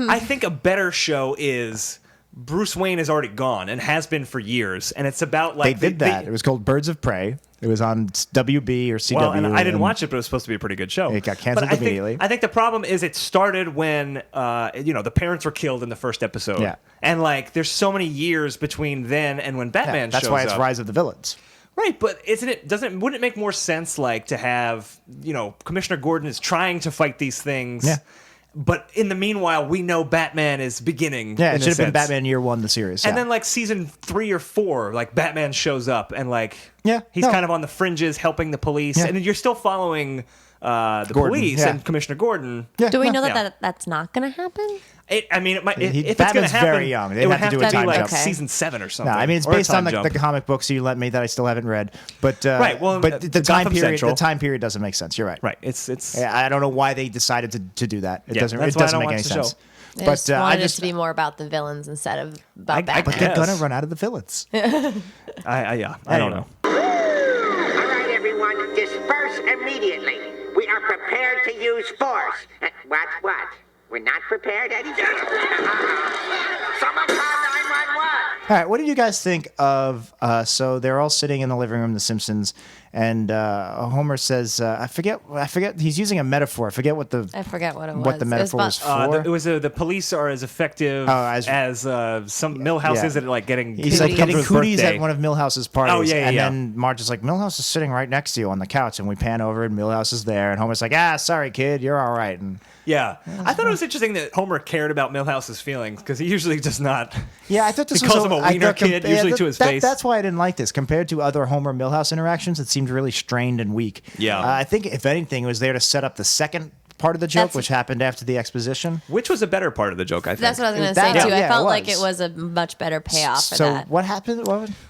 I think a better show is Bruce Wayne is already gone and has been for years, and it's about like they did that. It was called Birds of Prey. It was on WB or CW. Well, and I didn't watch it, but it was supposed to be a pretty good show. It got canceled immediately. I think the problem is it started when the parents were killed in the first episode. Yeah. And like there's so many years between then and when Batman shows up. That's why it's Rise of the Villains. Right, but wouldn't it make more sense like to have, Commissioner Gordon is trying to fight these things. Yeah. But in the meanwhile, we know Batman is beginning. Yeah, it should have been Batman Year 1, the series. And then like season 3 or 4, like Batman shows up and like he's kind of on the fringes helping the police, and you're still following the police and Commissioner Gordon. Yeah. Do we know that that's not going to happen? It might. If it's Batman's going to happen, very young. They it would have to have do a to be time like jump. season 7 or something. No, I mean it's or a based on time the jump. comic books you lent me that I still haven't read. But right, well, but the Gotham Central. time period doesn't make sense. You're right. Right, it's. I don't know why they decided to do that. It doesn't. That's It why I doesn't don't make any watch the sense. They But just wanted it to be more about the villains instead of about Batman. But they're Yes. gonna run out of the villains. I don't know. All right, everyone, disperse immediately. We are prepared to use force. What? We're not prepared, Eddie? Someone call 911. All right, what do you guys think of? So they're all sitting in the living room, The Simpsons, and Homer says, "I forget. He's using a metaphor. I forget what the metaphor was for. It was the police are as effective as some Millhouse is at like getting. He's like getting cooties birthday. at one of Millhouse's parties. Oh, yeah. And then Marge is like, Millhouse is sitting right next to you on the couch, and we pan over, and Millhouse is there, and Homer's like, sorry, kid, you're all right. And Yeah. I thought it was interesting that Homer cared about Millhouse's feelings because he usually does not. Yeah, I thought this he was calls him a wiener kid, usually to his face. That's why I didn't like this. Compared to other Homer Millhouse interactions, it seemed really strained and weak. Yeah. I think, if anything, it was there to set up the second part of the joke, which happened after the exposition. Which was a better part of the joke, I think. That's what I was going to say, too. Yeah, I felt it like was. it was a much better payoff for So that. what happened?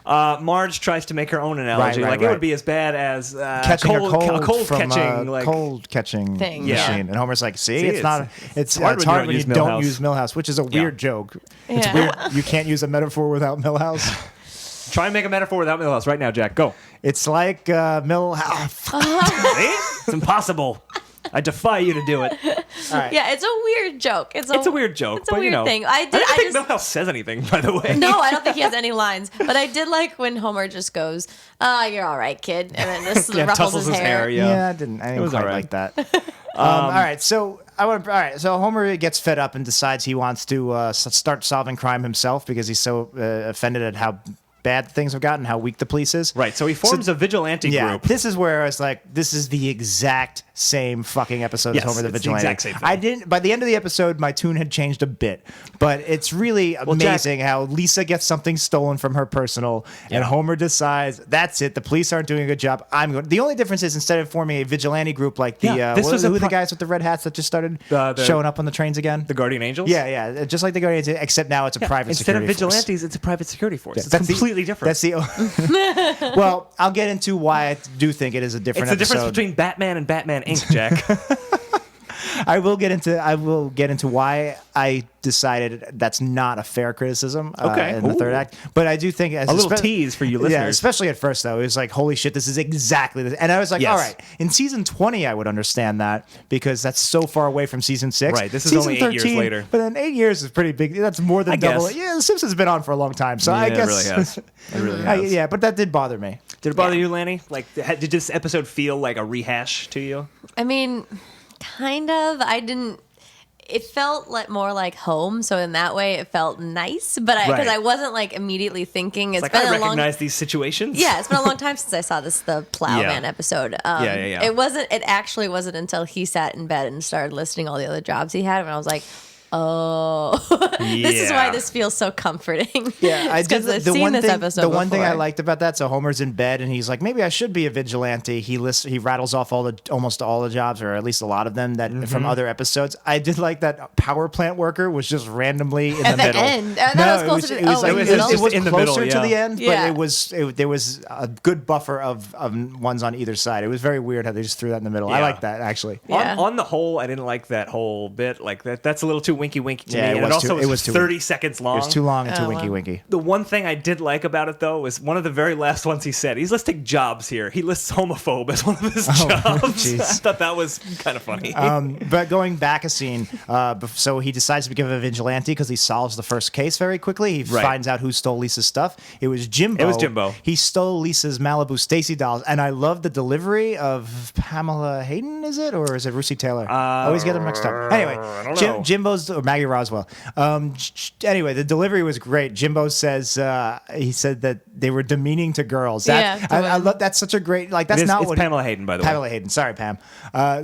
Marge tries to make her own analogy. Right, like, it would be as bad as catching a cold from catching. a cold catching thing. machine. Yeah. And Homer's like, it's hard when you use don't Millhouse. use Millhouse, which is a weird joke. It's weird. You can't use a metaphor without Millhouse. Try and make a metaphor without Millhouse right now, Jack. Go. It's like Millhouse. See? It's impossible. I defy you to do it. Yeah, it's a weird joke. It's a weird joke. It's a but, weird thing. I don't think Millhouse says anything, by the way. No, I don't think he has any lines. But I did like when Homer just goes, "You're all right, kid," and then just ruffles his hair. Yeah, I didn't quite all right. like that. All right, so so Homer gets fed up and decides he wants to start solving crime himself because he's so offended at how bad things have gotten, how weak the police is. Right, so he forms a vigilante group. This is where I was like, this is the exact same fucking episode as Homer the Vigilante. The exact same thing. By the end of the episode, my tune had changed a bit, but it's really amazing how Lisa gets something stolen from her personal, and Homer decides, that's it, the police aren't doing a good job, I'm going. The only difference is instead of forming a vigilante group like the, who are the guys with the red hats that just started showing up on the train again? The Guardian Angels? Yeah, just like the Guardian Angels, except now it's a private security force. Instead of vigilantes, it's a private security force. Yeah, it's completely different. That's the. Well, I'll get into why I do think it is a different episode. It's the difference between Batman and Batman Inc., Jack. I will get into why I decided that's not a fair criticism in the third act. But I do think as a little tease for you listeners. Yeah, especially at first though, it was like, holy shit, this is exactly this. And I was like, all right, in season 20 I would understand that because that's so far away from season 6. Right, this is season only 8 years later. But then 8 years is pretty big. That's more than double. Guess. Yeah, The Simpsons has been on for a long time, so I guess it really has. It really has. Yeah, but that did bother me. Did it bother you, Lani? Like, did this episode feel like a rehash to you? I mean, kind of. It felt more like home, so in that way it felt nice. But because I wasn't like immediately thinking it's been I a long. recognize these situations. Yeah, it's been a long time since I saw the Plowman episode. Yeah. It actually wasn't until he sat in bed and started listing all the other jobs he had, and I was like, oh, this is why this feels so comforting. Yeah, I did. I've seen this episode The one thing I before. liked about that, so Homer's in bed and he's like, maybe I should be a vigilante. He rattles off almost all the jobs, or at least a lot of them from other episodes. I did like that power plant worker was just randomly in the middle. At the end, that was closer to the middle. It was in the closer middle, to the end, Yeah. but there was a good buffer of ones on either side. It was very weird how they just threw that in the middle. I like that actually. Yeah. On the whole, I didn't like that whole bit. Like that's a little too winky to me. It was also too- it was too 30 seconds long. It was too long and too Oh, winky wow. winky. The one thing I did like about it, though, was one of the very last ones he said. He's listing jobs here. He lists homophobe as one of his jobs. jeez. I thought that was kind of funny. But going back a scene, so he decides to become a vigilante because he solves the first case very quickly. He finds out who stole Lisa's stuff. It was Jimbo. He stole Lisa's Malibu Stacy dolls, and I love the delivery of Pamela Hayden. Is it or is it Russi Taylor? I always get them mixed up. Anyway, Jimbo's or Maggie Roswell. Anyway, the delivery was great. Jimbo says he said that they were demeaning to girls. I love that's such a great that's not it's what Pamela Hayden, by the way. Pamela Hayden. Sorry, Pam.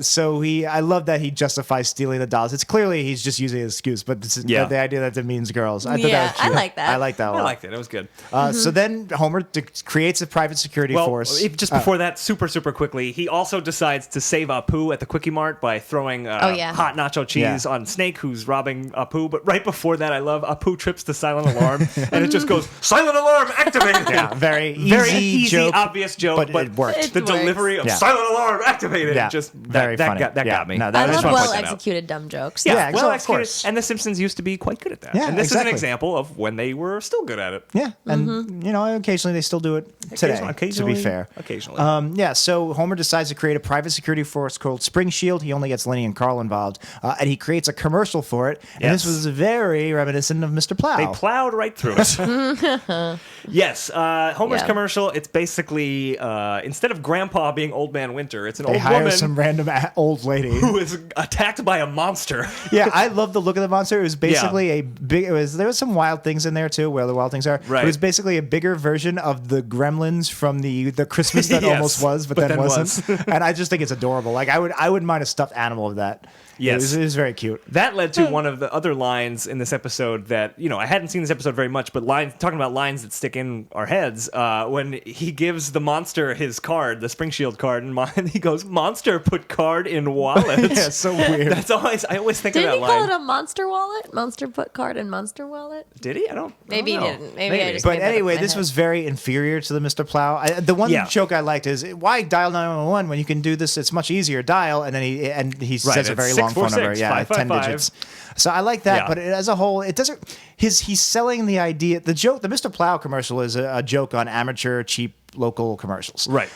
So I love that he justifies stealing the dolls. It's clearly he's just using an excuse, but this is the idea that demeans girls. I thought that was cute. I like that. I like that a lot. I liked it. It was good. So then Homer creates a private security force. Just before that, super quickly, he also decides to save Apu at the Quickie Mart by throwing hot nacho cheese on Snake, who's robbing Apu. But right before that, I love Apu trips the silent alarm, and it just goes, silent alarm activated! Very easy joke, obvious joke, but it worked. The delivery of silent alarm activated, just very funny. That got me. No, I was love fun. well-executed dumb jokes. Yeah, well of course. And The Simpsons used to be quite good at that. Yeah, and this is exactly. an example of when they were still good at it. Yeah, and occasionally they still do it today. To be fair, occasionally. So Homer decides to create a private security force called Spring Shield. He only gets Lenny and Carl involved, and he creates a commercial for it. And this was very reminiscent of Mr. Plow. They plowed right through it. Yes, Homer's commercial. It's basically instead of Grandpa being Old Man Winter, it's an old hire woman some random old lady who is attacked by a monster. Yeah, I love the look of the monster. It was basically a big. There was some wild things in there too, where the wild things are. Right. It was basically a bigger version of the Gremlins from the Christmas that almost was, but then wasn't. And I just think it's adorable. Like I wouldn't mind a stuffed animal of that. Yes, it was very cute. That led to one of the other lines in this episode that I hadn't seen this episode very much, but talking about lines that stick in our heads. When he gives the monster his card, the Spring Shield card, and he goes, "Monster put card in wallet." Yeah, so weird. I always think Didn't of that he line. call it a monster wallet? Monster put card in monster wallet? Did he? I don't Maybe he know. didn't. Maybe I just But made that up in anyway, my this head. was very inferior to the Mr. Plow. The one joke I liked is, why dial 911 when you can do this? It's much easier. Dial, and then he says a very It's long phone number. Yeah, 10 digits. So I like that, but as a whole, it doesn't. He's selling the idea. The joke, the Mr. Plow commercial is a joke on amateur, cheap local commercials, right?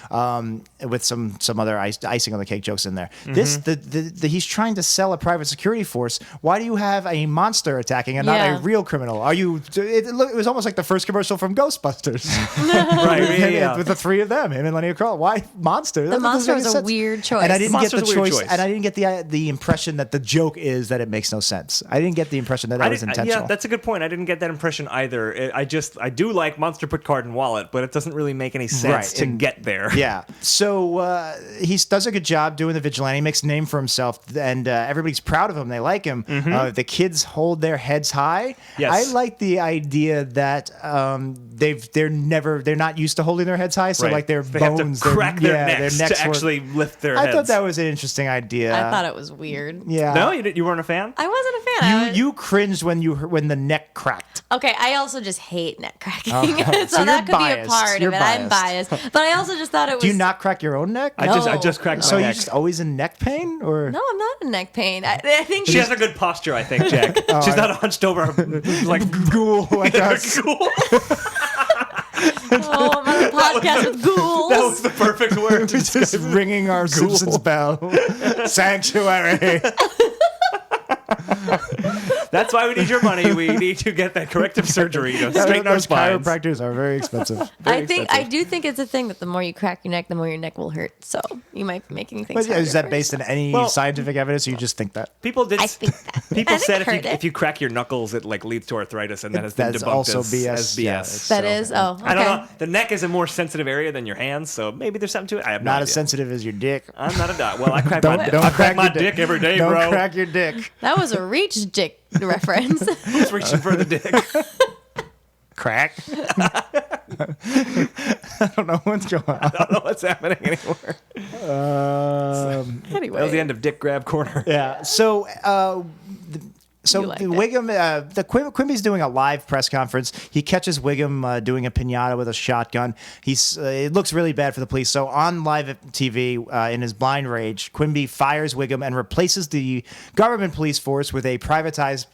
With some other icing on the cake jokes in there. This he's trying to sell a private security force. Why do you have a monster attacking and not a real criminal? Are you? It was almost like the first commercial from Ghostbusters, right? With the three of them, him and Lenny Kravitz. Why monster? The monster was a weird choice, and I didn't get the choice, and I didn't get the impression that the joke is that it makes no sense. I didn't get the impression that was intentional. Yeah, that's a good point. I didn't get that impression either. I do like monster put card in wallet, but it doesn't really make any sense to get there. Yeah. So he does a good job doing the vigilante. He makes a name for himself, and everybody's proud of him. They like him. The kids hold their heads high. Yes. I like the idea that they're not used to holding their heads high. So like their bones, have to crack their necks to were, actually lift their heads. I thought that was an interesting idea. I thought it was weird. Yeah. No, you weren't a fan? I wasn't a fan. You cringed when the neck cracked. Okay, I also just hate neck cracking. Okay. So that could biased. be a part You're of it. I'm biased. But I also just thought it was... Do you not crack your own neck? No. I just cracked my So neck. you're just always in neck pain? Or No, I'm not in neck pain. I think She has a good posture, I think, Jack. She's not hunched over like ghoul like us. Ghoul. Oh, I'm on a podcast with ghouls. That was the perfect word. Just ringing our Simpsons bell. Sanctuary. That's why we need your money. We need to get that corrective surgery to straighten our Those spines. chiropractors are very expensive. I do think it's a thing that the more you crack your neck, the more your neck will hurt. So you might be making things. But is that harder based on any scientific evidence, or you just think that? People did. I think that. People I said think if you crack your knuckles, it like leads to arthritis, and that has been That's debunked also as BS. BS. Yeah, That is. Oh, okay. I don't know. The neck is a more sensitive area than your hands, so maybe there's something to it. I have no Not idea. as sensitive as your dick. I'm not a dot. Well, I crack Don't I crack my your dick every day, Don't bro. crack your dick. That was a reach dick reference. Who's reaching for the dick? Crack. I don't know what's going on. I don't know what's happening anymore. Anyway, That was the end of Dick Grab Corner. Yeah. So. So liked it. Wiggum, Quimby's doing a live press conference. He catches Wiggum doing a pinata with a shotgun. It looks really bad for the police. So on live TV, in his blind rage, Quimby fires Wiggum and replaces the government police force with a privatized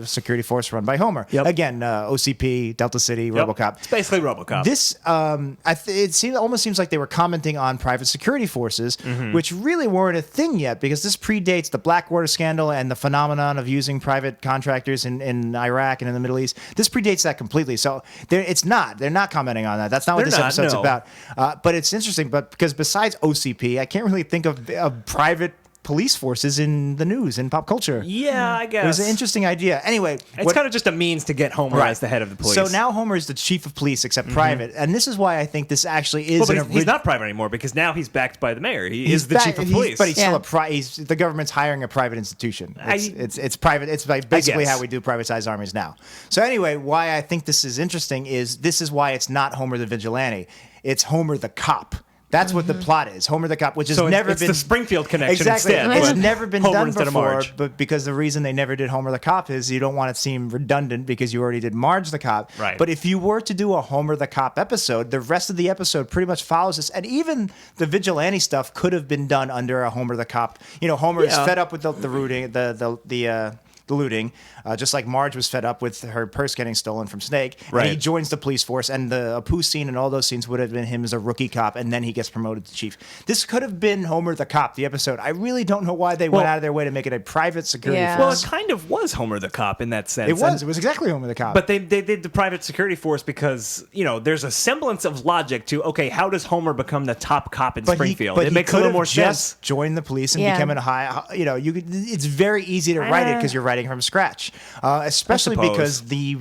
security force run by Homer. Yep. Again, OCP, Delta City, RoboCop. It's basically RoboCop. This, it almost seems like they were commenting on private security forces, which really weren't a thing yet, because this predates the Blackwater scandal and the phenomenon of using private contractors in Iraq and in the Middle East. This predates that completely. So they're not commenting on that. That's not what this episode's about. But it's interesting, because besides OCP, I can't really think of private police forces in the news, in pop culture. Yeah, I guess. It was an interesting idea. Anyway. It's kind of just a means to get Homer as the head of the police. So now Homer is the chief of police, except private. And this is why I think this actually is he's not private anymore, because now he's backed by the mayor. He's the chief of police. But he's still the government's hiring a private institution. It's private. It's like basically how we do privatized armies now. So anyway, why I think this is interesting is this is why it's not Homer the vigilante. It's Homer the cop. That's what the plot is. Homer the cop, which has never been... the Springfield connection exactly. instead. It's never been Homer done instead of before, Marge. but because the reason they never did Homer the cop is you don't want it to seem redundant because you already did Marge the cop. Right. But if you were to do a Homer the cop episode, the rest of the episode pretty much follows this. And even the vigilante stuff could have been done under a Homer the cop. Homer is fed up with the looting, the looting, just like Marge was fed up with her purse getting stolen from Snake. Right. And he joins the police force, and the Apu scene and all those scenes would have been him as a rookie cop, and then he gets promoted to chief. This could have been Homer the cop, the episode. I really don't know why they went out of their way to make it a private security Yeah. Well, force. it kind of was Homer the cop in that sense. It was exactly Homer the cop. But they did the private security force because, there's a semblance of logic to, okay, how does Homer become the top cop in Springfield? It makes a little more sense. Joined the police and became a high. It's very easy to write it because you're writing from scratch. Especially because the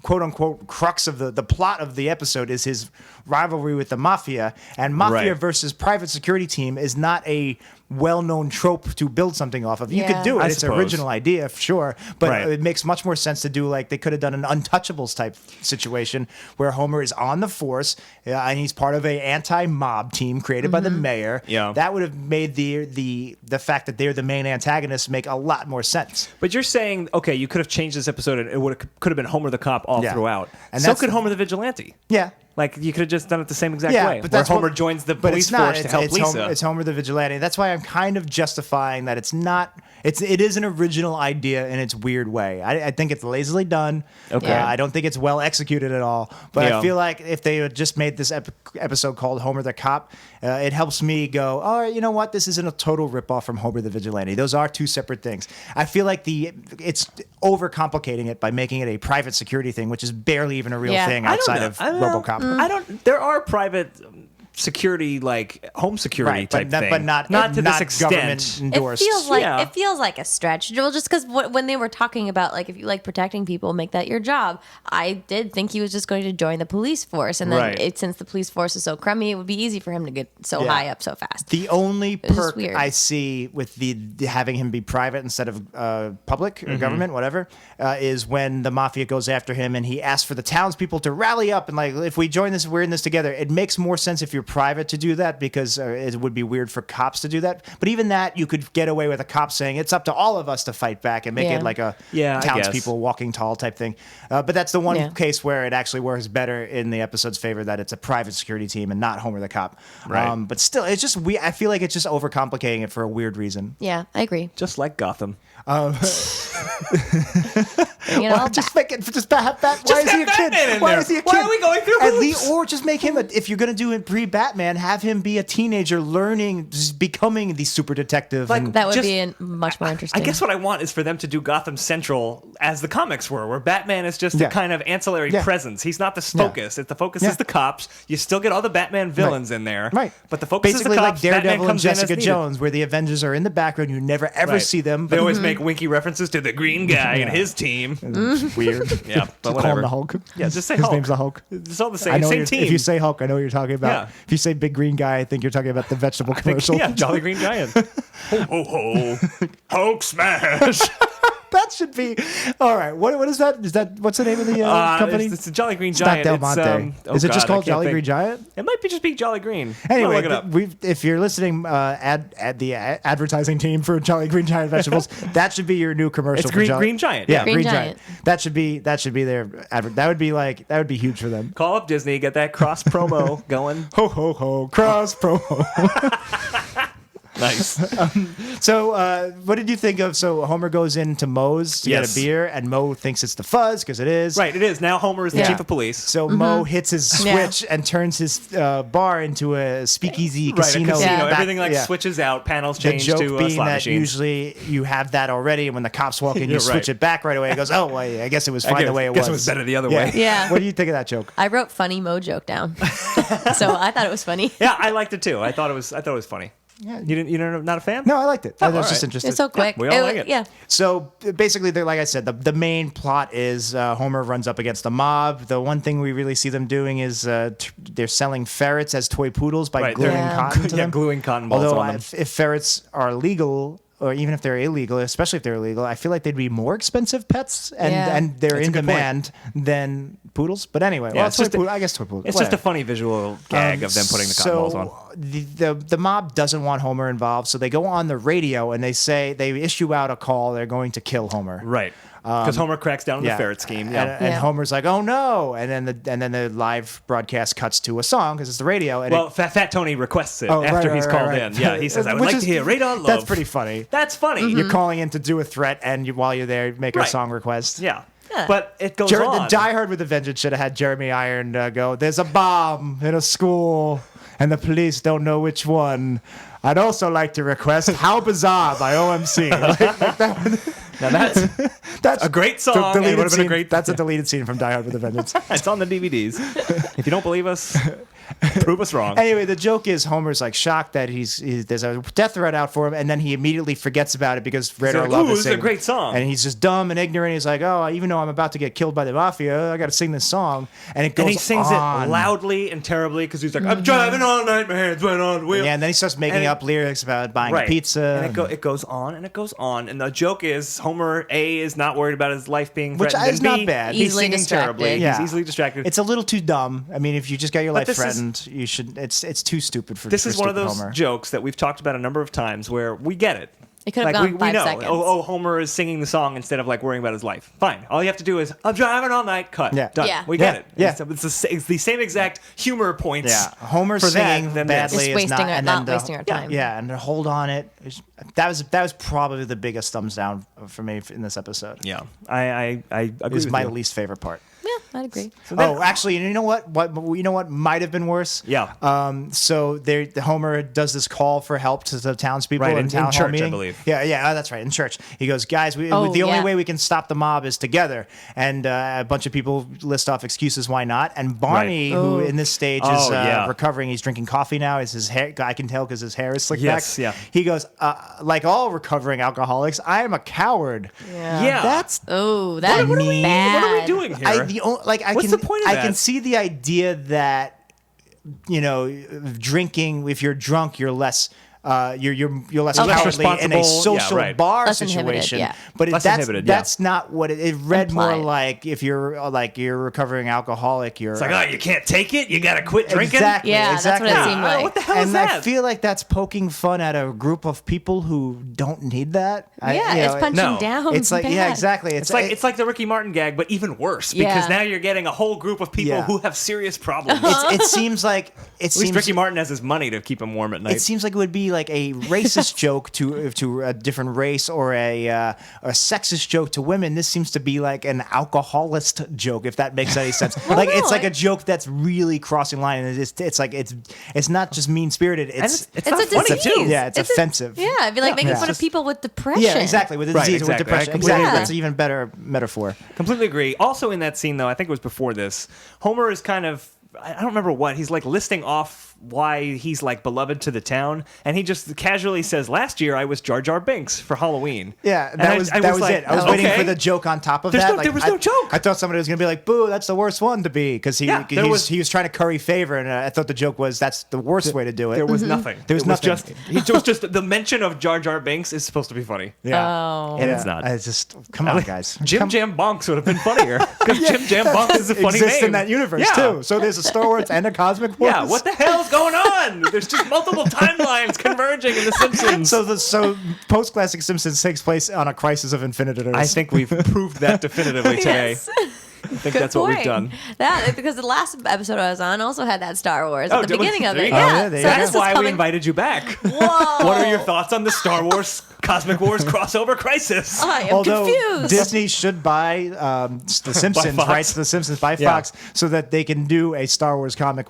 quote-unquote crux of the plot of the episode is his rivalry with the mafia, and mafia versus private security team is not a well-known trope to build something off of. You could do it. It's an original idea, sure, but it makes much more sense to do like they could have done an Untouchables type situation where Homer is on the force and he's part of a anti-mob team created by the mayor. Yeah. That would have made the fact that they're the main antagonists make a lot more sense. But you're saying, you could have changed this episode and it could have been Homer the cop all throughout. And so that's could Homer the vigilante. Yeah. Like, you could have just done it the same exact way. But where that's Homer what, joins the but police it's not. force to help Lisa. It's Homer the vigilante. That's why I'm kind of justifying that it's not. It is an original idea in its weird way. I think it's lazily done. Okay. I don't think it's well executed at all. But Yeah. I feel like if they had just made this episode called Homer the Cop, it helps me go, all right, you know what? This isn't a total ripoff from Homer the Vigilante. Those are two separate things. I feel like it's overcomplicating it by making it a private security thing, which is barely even a real thing outside of RoboCop. There are private security, like home security type thing, but not to this government extent. endorsed. It feels like a stretch. Well, just because when they were talking about like if you like protecting people, make that your job. I did think he was just going to join the police force, and then since the police force is so crummy, it would be easy for him to get so high up so fast. The only perk weird. I see with the having him be private instead of public or government, whatever, is when the mafia goes after him and he asks for the townspeople to rally up and like, if we join this, we're in this together. It makes more sense if you're private to do that because it would be weird for cops to do that. But even that, you could get away with a cop saying it's up to all of us to fight back and make it like a townspeople walking tall type thing. But that's the one case where it actually works better in the episode's favor that it's a private security team and not Homer the cop. Right. But still, it's just I feel like it's just overcomplicating it for a weird reason. Yeah, I agree. Just like Gotham. Just make it. Just have Batman. Why is he a kid? Why is he a kid? Why are we going through hoops? Or just make him. If you're gonna do it pre-Batman, have him be a teenager, learning, just becoming the super detective. Like, that would be much more interesting. I guess what I want is for them to do Gotham Central as the comics were, where Batman is just a kind of ancillary presence. He's not the focus. The focus is the cops. You still get all the Batman villains in there, right? But the focus basically is the cops. like Daredevil Batman and comes in as Jessica needed. Jones, where the Avengers are in the background. You never ever see them. They always make winky references to the Green Guy and his team. Weird. Yeah, but Call whatever. him the Hulk. Yeah, just say his Hulk. name's the Hulk. It's all the I same. know Same team. If you say Hulk, I know what you're talking about. Yeah. If you say Big Green Guy, I think you're talking about the vegetable commercial. Yeah, Jolly Green Giant. Ho ho ho! Hulk smash! That should be all right. What is that? Is that what's the name of the company? It's the Jolly Green It's Giant. not Del Monte. Is it just called Jolly Green Giant? It might be just be Jolly Green. Anyway, look it up. if you're listening, the advertising team for Jolly Green Giant vegetables, that should be your new commercial. It's for Green Giant. Yeah, Green Green Giant. Giant. That should be their that would be huge for them. Call up Disney, get that cross promo going. Ho ho ho! Cross promo. Nice. So, what did you think of? So, Homer goes into Moe's to get a beer, and Moe thinks it's the Fuzz because it is. Right, it is. Now Homer is the chief of police. So Moe hits his switch and turns his bar into a speakeasy Right, casino. a casino. Yeah. Everything switches out. Panels The change joke to being slot that machines. usually you have that already, and when the cops walk in, you You're switch right. it back right away. It goes, oh, well, I guess it was fine the way it guess was. it was better the other Yeah. way. Yeah. What do you think of that joke? I wrote funny Mo joke down, so I thought it was funny. Yeah, I liked it too. I thought it was funny. Yeah. You're not a fan? No, I liked it. I was all just right. interested. It's so quick. we all like it. Yeah. So basically, like I said, the main plot is Homer runs up against the mob. The one thing we really see them doing is they're selling ferrets as toy poodles by Right, gluing they're- cotton to them. gluing cotton balls Although on them. if ferrets are legal, or even if they're illegal, especially if they're illegal, I feel like they'd be more expensive pets, and they're That's a in good demand than poodles. But anyway, Yeah, well, it's just I guess toy poodles. It's just a funny visual gag of them putting the cotton balls on. The mob doesn't want Homer involved, so they go on the radio and they issue out a call. They're going to kill Homer. Right. Because Homer cracks down on the ferret scheme. Yeah. And Homer's like, "Oh no!" And then the live broadcast cuts to a song because it's the radio. And Well, Fat Tony requests it after he's called in. Yeah, he says, "I would Which like is- to hear Radar Love." That's pretty funny. That's funny. You're calling in to do a threat, and while you're there, make a Right. song request. Yeah. Yeah. But it goes The on. Die Hard with a Vengeance should have had Jeremy Iron go, "There's a bomb in a school, and the police don't know which one. I'd also like to request How Bizarre by OMC." Now that's a great song. It would have been scene, a great. That's a deleted scene from Die Hard with a Vengeance. It's on the DVDs. If you don't believe us, prove us wrong. Anyway, the joke is Homer's like shocked that there's a death threat out for him, and then he immediately forgets about it because Radar like, Love "Ooh, is this is a singing. great song." And he's just dumb and ignorant. He's like, "Oh, even though I'm about to get killed by the mafia, I got to sing this song." And it goes And he sings on. it loudly and terribly because he's like, "I'm driving all night, my hands went on wheel." Yeah, and then he starts making up lyrics about buying Right. pizza. And it goes on and it goes on. And the joke is Homer, A, is not worried about his life being Which threatened. is and B, not bad. He's Easily singing distracted. terribly. Yeah. He's easily distracted. It's a little too dumb. I mean, if you just got your life this is- threatened, you should. It's too stupid for. This for is one of stupid those Homer. jokes that we've talked about a number of times where we get it. It could have gone 5 know. seconds. Homer is singing the song instead of like worrying about his life. Fine. All you have to do is, I'm driving all night. Cut. Yeah. Done. Yeah. We get it. Yeah. It's the same exact humor points. Yeah, Homer for singing that, badly Just is wasting not, wasting our time. Yeah, and to hold on it. That was probably the biggest thumbs down for me in this episode. Yeah. I agree It was with my you. least favorite part. Yeah, I'd agree. Actually, you know what? What might have been worse? Yeah. So the Homer does this call for help to the townspeople Right, in in town hall church, I meeting. believe. Yeah, that's right, in church. He goes, guys, the Oh, only yeah. way we can stop the mob is together. And a bunch of people list off excuses why not. And Barney, who in this stage is recovering, he's drinking coffee now. Is his hair? I can tell because his hair is slicked back. Yeah. He goes, like all recovering alcoholics, I am a coward. Yeah. That's That's What bad. are we doing here? What's the point of I that? can see the idea that drinking, if you're drunk, you're less you're less cowardly in a responsible. social Yeah, right. bar Less inhibited, situation. yeah. But Less that's inhibited, yeah. that's not what it read more Implied. like. If you're you're a recovering alcoholic, you're It's like, you can't take it? You got to quit drinking? Exactly. Yeah, exactly. that's what it seemed like. What the hell is And that? I feel like that's poking fun at a group of people who don't need that. It's punching No. down. It's like bad. exactly. It's like the Ricky Martin gag, but even worse because Yeah. now you're getting a whole group of people Yeah. who have serious problems. it seems like At least Ricky Martin has his money to keep him warm at night. It seems like it would be like a racist joke to a different race or a sexist joke to women. This seems to be like an alcoholist joke, if that makes any sense. It's like a joke that's really crossing line, and it's not just mean spirited. It's It's not a funny, disease. too. Yeah, it's offensive. Yeah, it'd be like making Yeah. fun of people with depression. Yeah, exactly. With a Right, disease or with exactly. depression. I completely Exactly. agree. That's an even better metaphor. Completely agree. Also in that scene, though, I think it was before this, Homer is kind of, I don't remember what, he's like listing off why he's like beloved to the town, and he just casually says, last year I was Jar Jar Binks for Halloween. Yeah, And that was like, it. I was waiting okay. for the joke on top of There's that. no- there was no joke. I thought somebody was going to be like, "Boo, that's the worst one to be," because he was trying to curry favor, and I thought the joke was that's the worst way to do it. There was nothing. There was nothing. It was just the mention of Jar Jar Binks is supposed to be funny. Yeah. Oh. And it's not. I just come on, guys. Jim Jam Bonks would have been funnier because Jim Jam Bonks is a funny exists name in that universe Yeah. too. So there's a Star Wars and a Cosmic Wars. Yeah, what the hell's going on? There's just multiple timelines converging in The Simpsons. So post classic Simpsons takes place on a crisis of infinite Earths. I think we've proved that definitively today. Yes. I think that's what we've done. That because the last episode I was on also had that Star Wars at the did we? beginning of There it. you go. Yeah, yeah, there you so go. this That's was why we coming. invited you back. Whoa! What are your thoughts on the Star Wars Cosmic Wars crossover crisis? I am Although confused. Disney should buy the Simpsons Fox. rights to the Simpsons by Yeah. Fox so that they can do a Star Wars Cosmic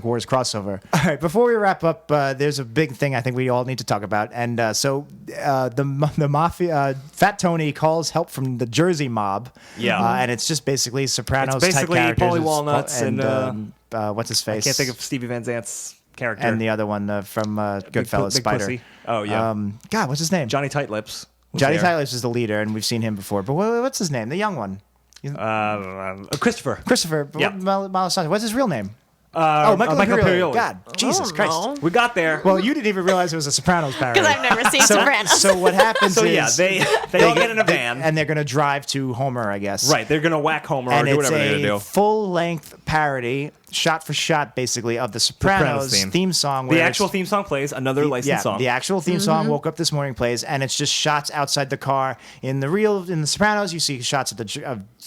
Wars crossover. All right, before we wrap up, there's a big thing I think we all need to talk about, and the mafia, Fat Tony calls help from the Jersey mob. Yeah. And it's just basically Sopranos It's basically type characters. Paulie Walnuts and, what's his face? I can't think of Stevie Van Zant's character. And the other one from Goodfellas, Big Spider. Pussy. Oh, yeah. God, what's his name? Johnny Tightlips. was Johnny there. Tyler's is the leader, and we've seen him before. But what's his name? The young one. Christopher. Christopher. Yeah. Miles. What's his real name? Michael Imperioli. Imperioli. God, Jesus Christ. no. We got there. Well, you didn't even realize it was a Sopranos parody. Because I've never seen Sopranos. So what happens so is yeah, they all get in a van. and they're going to drive to Homer, I guess. Right, they're gonna whack Homer And or do it's whatever they're gonna a do. full-length parody, shot for shot, basically, of the Sopranos theme song. The where actual it's- theme song plays, another licensed song. The actual theme song Woke Up This Morning plays, and it's just shots outside the car. In the Sopranos, you see shots of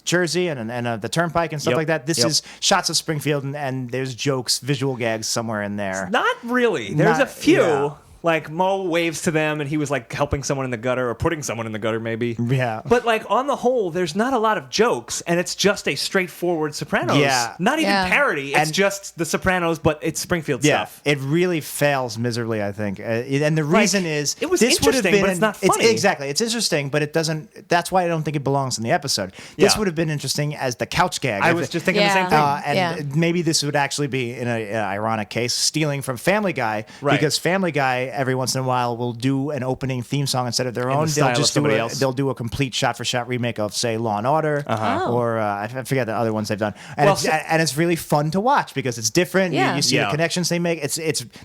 Jersey and the Turnpike and stuff Yep. like that. This Yep. is shots of Springfield, and there's jokes, visual gags somewhere in there. Not really. There's a Not- few. yeah. Like Mo waves to them, and he was like helping someone in the gutter or putting someone in the gutter, maybe. Yeah. But like on the whole, there's not a lot of jokes, and it's just a straightforward Sopranos. Yeah. Not even Yeah. parody. It's And- just the Sopranos, but it's Springfield Yeah, stuff. it really fails miserably, I think. And the reason is it was this would have interesting, been but it's not funny. exactly, it's interesting, but it doesn't. That's why I don't think it belongs in the episode. This Yeah. would have been interesting as the couch gag. I was just thinking the same thing. And maybe this would actually be, in an ironic case, stealing from Family Guy, Right. because Family Guy every once in a while will do an opening theme song instead of their own. the style They'll of just somebody else. They'll do a complete shot-for-shot remake of, say, Law and Order, or I forget the other ones they've done. And, Uh-huh. Well, and it's really fun to watch because it's different. Yeah. You see Yeah. the connections they make. It's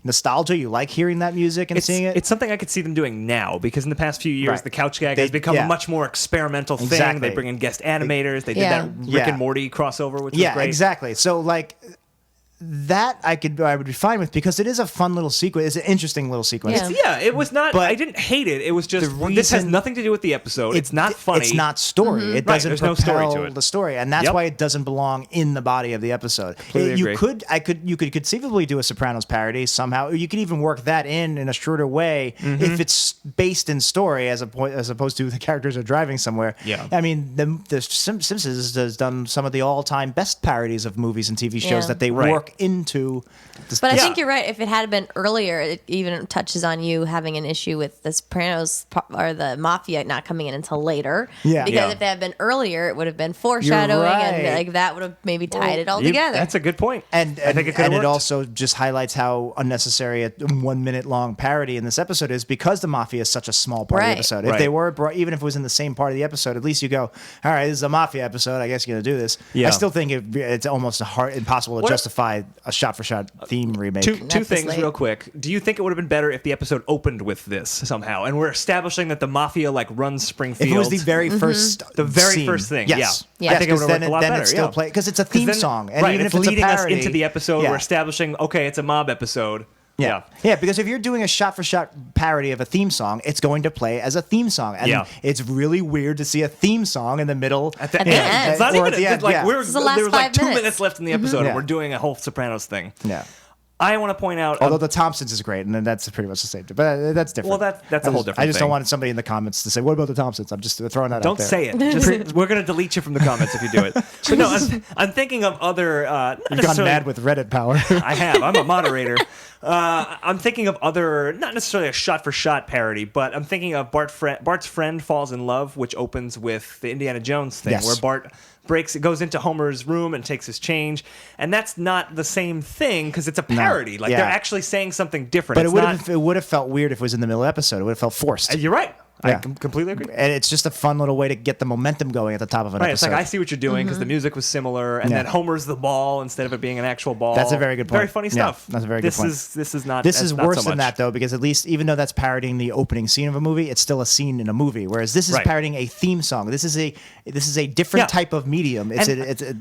nostalgia. You like hearing that music and seeing it. It's something I could see them doing now because in the past few years, Right. the couch gag They- has become yeah. a much more experimental thing. Exactly. They bring in guest animators. They did Yeah. that Rick Yeah. and Morty crossover, which was Yeah, great. exactly. So like That I would be fine with because it is a fun little sequence. It's an interesting little sequence. Yeah. It was not. But I didn't hate it. It was just the this has reason- nothing to do with the episode. It's not funny. It's not story. It Right, doesn't there's no propel story to it. the story, and that's Yep. why it doesn't belong in the body of the episode. Completely You agree. you could conceivably do a Sopranos parody somehow. You could even work that in a shorter way if it's based in story as opposed to the characters are driving somewhere. Yeah. I mean, the Simpsons has done some of the all-time best parodies of movies and TV shows Yeah. that they Right. work into. But I think you're right. If it had been earlier, it even touches on you having an issue with the Sopranos or the Mafia not coming in until later. Yeah. Because Yeah. if they had been earlier, it would have been foreshadowing and right. like that would have maybe tied it all You- together. That's a good point. And I think it could have it worked. also just highlights how unnecessary a 1 minute long parody in this episode is because the mafia is such a small part of Right. the episode. If Right. they were even if it was in the same part of the episode, at least you go, all right, this is a mafia episode. I guess you're gonna do this. Yeah. I still think it's almost impossible to What- justify a shot for shot theme remake. Two That's things late. real quick. Do you think it would have been better if the episode opened with this somehow, and we're establishing that the mafia like runs Springfield? If it was the very first, The very scene, first thing, yes. yeah. I think it because would have then worked a lot then better. it's still yeah. play because it's a theme then- song, and right, even it's if it's leading a parody, us into the episode, yeah. we're establishing it's a mob episode. Yeah, because if you're doing a shot-for-shot parody of a theme song, it's going to play as a theme song, and Yeah. it's really weird to see a theme song in the middle. At the At end. the end. It's not Or even at the end, like yeah. we're This is the last there was like 5 2 minutes. minutes left in the episode, Yeah. and we're doing a whole Sopranos thing. Yeah. I want to point out. Although the Thompsons is great, and then that's pretty much the same. But that's different. Well, that's a whole different I just thing. don't want somebody in the comments to say, "What about the Thompsons?" I'm just throwing that out Don't there. say it. Just, we're gonna delete you from the comments if you do it. But no, I'm thinking of other. Not You've gone necessarily- mad with Reddit power. I have. I'm a moderator. I'm thinking of other, not necessarily a shot-for-shot parody, but I'm thinking of Bart's friend falls in love, which opens with the Indiana Jones thing, Yes. where Bart goes into Homer's room and takes his change, and that's not the same thing because it's a parody. Like yeah. they're actually saying something different. But It's it would have felt weird if it was in the middle of the episode. It would have felt forced. You're right. I Yeah. completely agree. And it's just a fun little way to get the momentum going at the top of an Right, it's episode. like I see what you're doing because the music was similar, and Yeah. then Homer's the ball instead of it being an actual ball. That's a very good point. Very funny Yeah, stuff. that's a very good point. This is not. This that's is not worse so than much. that, though, because at least, even though that's parodying the opening scene of a movie, it's still a scene in a movie. Whereas this is Right. parodying a theme song. This is a different Yeah. type of medium. And-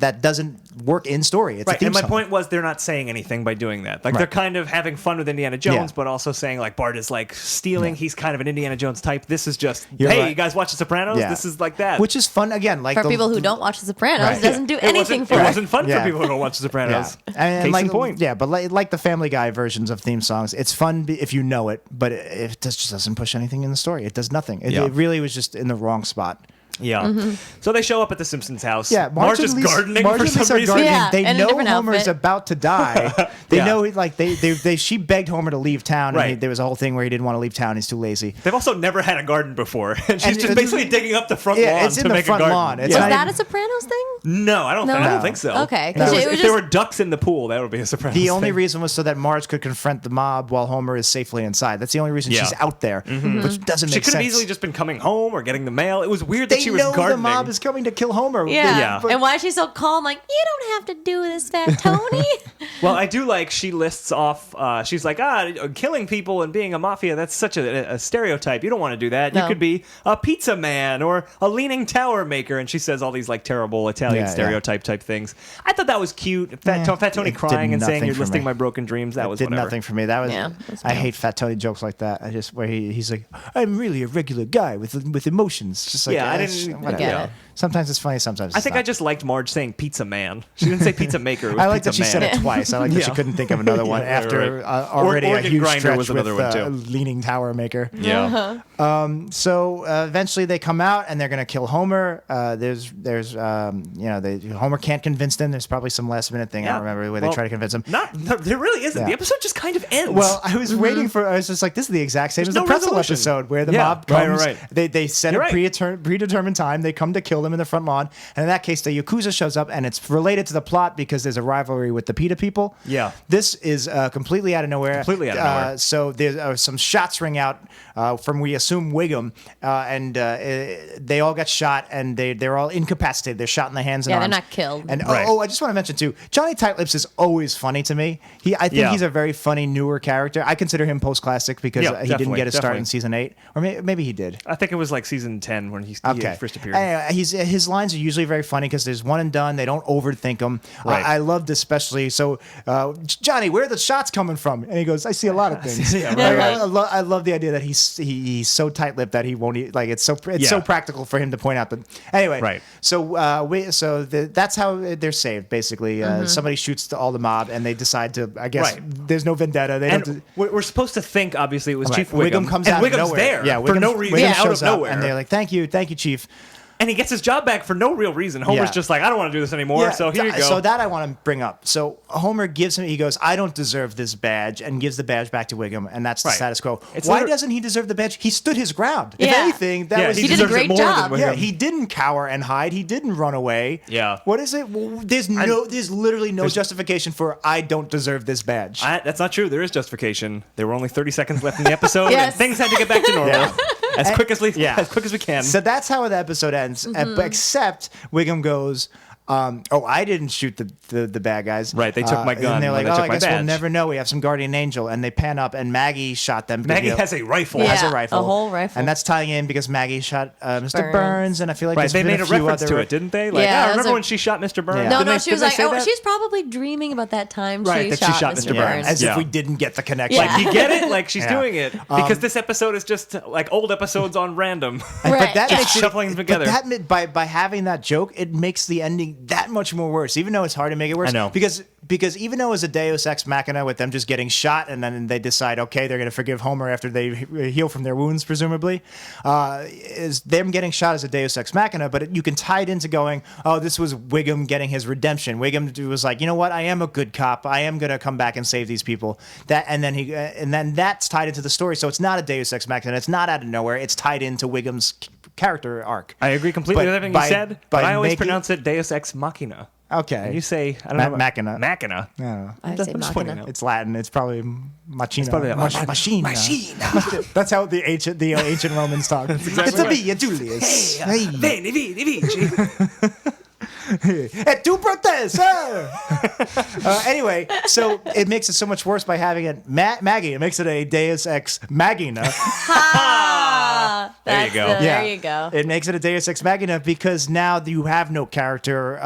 That doesn't work in story. It's a Right, theme and my song. point was they're not saying anything by doing that. Like they're Right. kind of having fun with Indiana Jones, Yeah. but also saying like Bart is like stealing. He's kind of an Indiana Jones type. This is just You're hey, right. you guys watch The Sopranos? Yeah. This is like that. Which is fun again. Like for people who don't watch The Sopranos, Right. it doesn't do anything for it us. wasn't fun Yeah. for people who don't watch The Sopranos. Yeah, Case like in point. yeah, but like the Family Guy versions of theme songs, it's fun if you know it, but it just doesn't push anything in the story. It does nothing. Yeah. It really was just in the wrong spot. Yeah. So they show up at the Simpsons house. Yeah, Marge is gardening for some reason. Gardening. Yeah, they in a know different Homer's outfit. about to die. They Yeah. know, like she begged Homer to leave town, Right. and there was a whole thing where he didn't want to leave town. He's too lazy. They've also never had a garden before, and she's And just it- basically digging up the front lawn it's in to the make front a garden. lawn. It's Was not that even- a Sopranos thing? No, I don't No? think so. Okay, If there 'cause was- it was if there just- were ducks in the pool, that would be a Sopranos The only thing. reason was so that Marge could confront the mob while Homer is safely inside. That's the only reason Yeah. she's out there, which doesn't She make could have sense. easily just been coming home or getting the mail. It was weird they that she was know gardening. the mob is coming to kill Homer. Yeah. Yeah. And why is she so calm? Like, you don't have to do this, Fat Tony. Well, I do like she lists off. She's like, killing people and being a mafia. That's such a stereotype. You don't want to do that. You No. could be a pizza man or a leaning tower maker. And she says all these like terrible Italian Yeah, stereotype type things. I thought that was cute. Fat Tony it did crying and saying nothing you're for listing me. my broken dreams. That was did whatever. nothing for me. That was Yeah, that's I real. hate Fat Tony jokes like that. I just where he's like, I'm really a regular guy with emotions. Just like Yeah, I eh, didn't whatever. get it. Sometimes it's funny. Sometimes I it's think not. I just liked Marge saying pizza man. She didn't say pizza maker. It was I like pizza that she man. said it twice. I like that she Yeah. couldn't think of another one Yeah, after right. already a Organ huge grinder stretch was another with one, too. leaning tower maker. Yeah. So eventually they come out and they're going to kill Homer. Homer can't convince them. There's probably some last minute thing. I Yeah. don't remember the way Well, they try to convince him. No, there really isn't. Yeah. The episode just kind of ends. Well, I was waiting for. I was just like, this is the exact same There's as the no pretzel resolution. episode where the Yeah, mob right, comes. right. They set You're a right. predetermined time. They come to kill them in the front lawn, and in that case, the Yakuza shows up, and it's related to the plot because there's a rivalry with the PETA people. Yeah. This is completely out of nowhere. Completely out of nowhere. So there's some shots ring out from we assume Wiggum, and they all get shot, and they're all incapacitated. They're shot in the hands and Yeah, they're arms. not killed. And Right. I just want to mention too, Johnny Tightlips is always funny to me. I think Yeah. he's a very funny newer character. I consider him post classic because Yeah, he didn't definitely, get a start definitely. in season 8, or maybe he did. I think it was like season 10 when he Okay. first appeared. Anyway, his lines are usually very funny because there's one and done. They don't overthink them. Right. I loved especially. So, Johnny, where are the shots coming from? And he goes, I see a lot of things. Yeah, right. I love the idea that he's so tight-lipped that he won't eat. Like it's so practical for him to point out that. Anyway, right. So that's how they're saved. Basically, somebody shoots all the mob, and they decide to. I guess there's no vendetta. They don't. We're supposed to think obviously it was Chief Wiggum comes and out Wiggum's of nowhere. there Yeah, for no reason, out of nowhere, and they're like, "Thank you, Chief." And he gets his job back for no real reason. Homer's just like, I don't want to do this anymore, so here you go. So that I want to bring up. So Homer gives him, he goes, I don't deserve this badge, and gives the badge back to Wiggum, and that's the status quo. Why doesn't he deserve the badge? He stood his ground. If anything, he did a great job. Yeah, he didn't cower and hide. He didn't run away. Yeah. What is it? There's literally no justification for I don't deserve this badge. That's not true. There is justification. There were only 30 seconds left in the episode, and things had to get back to normal as quick as we can. So that's how the episode ends. Except Wiggum goes, I didn't shoot the bad guys. Right, they took my gun. And they're like, I guess badge. we'll never know. We have some guardian angel. And they pan up, and Maggie shot them. Maggie has a rifle. Has a rifle. A whole rifle. And that's tying in because Maggie shot Mr. Burns. And I feel like they made a reference to it, didn't they? Like, remember when she shot Mr. Burns? Yeah. No, she was like, she's probably dreaming about that time she shot Mr. Burns. As if we didn't get the connection. Like, you get it? Like, she's doing it. Because this episode is just like old episodes on random. But that makes shuffling them together. But by having that joke, it makes the ending that much more worse, even though it's hard to make it worse. I know. Because even though it's a Deus Ex Machina with them just getting shot and then they decide, okay, they're going to forgive Homer after they heal from their wounds, presumably, is them getting shot as a Deus Ex Machina, but you can tie it into going, oh, this was Wiggum getting his redemption. Wiggum was like, you know what, I am a good cop. I am going to come back and save these people. And then that's tied into the story. So it's not a Deus Ex Machina. It's not out of nowhere. It's tied into Wiggum's character arc. I agree completely with everything you said, but I always pronounce it Deus Ex Machina. Okay. And you say, I don't know. Machina. Machina. Yeah. I say Machina. It's Latin. It's probably Machina. It's probably Machina. That's how the ancient Romans talk. It's a via Julius. Hey, veni, vici. Et tu protest. Anyway, so it makes it so much worse by having it Maggie. It makes it a Deus Ex Machina. There you go. There you go. It makes it a Deus Ex Machina because now you have no character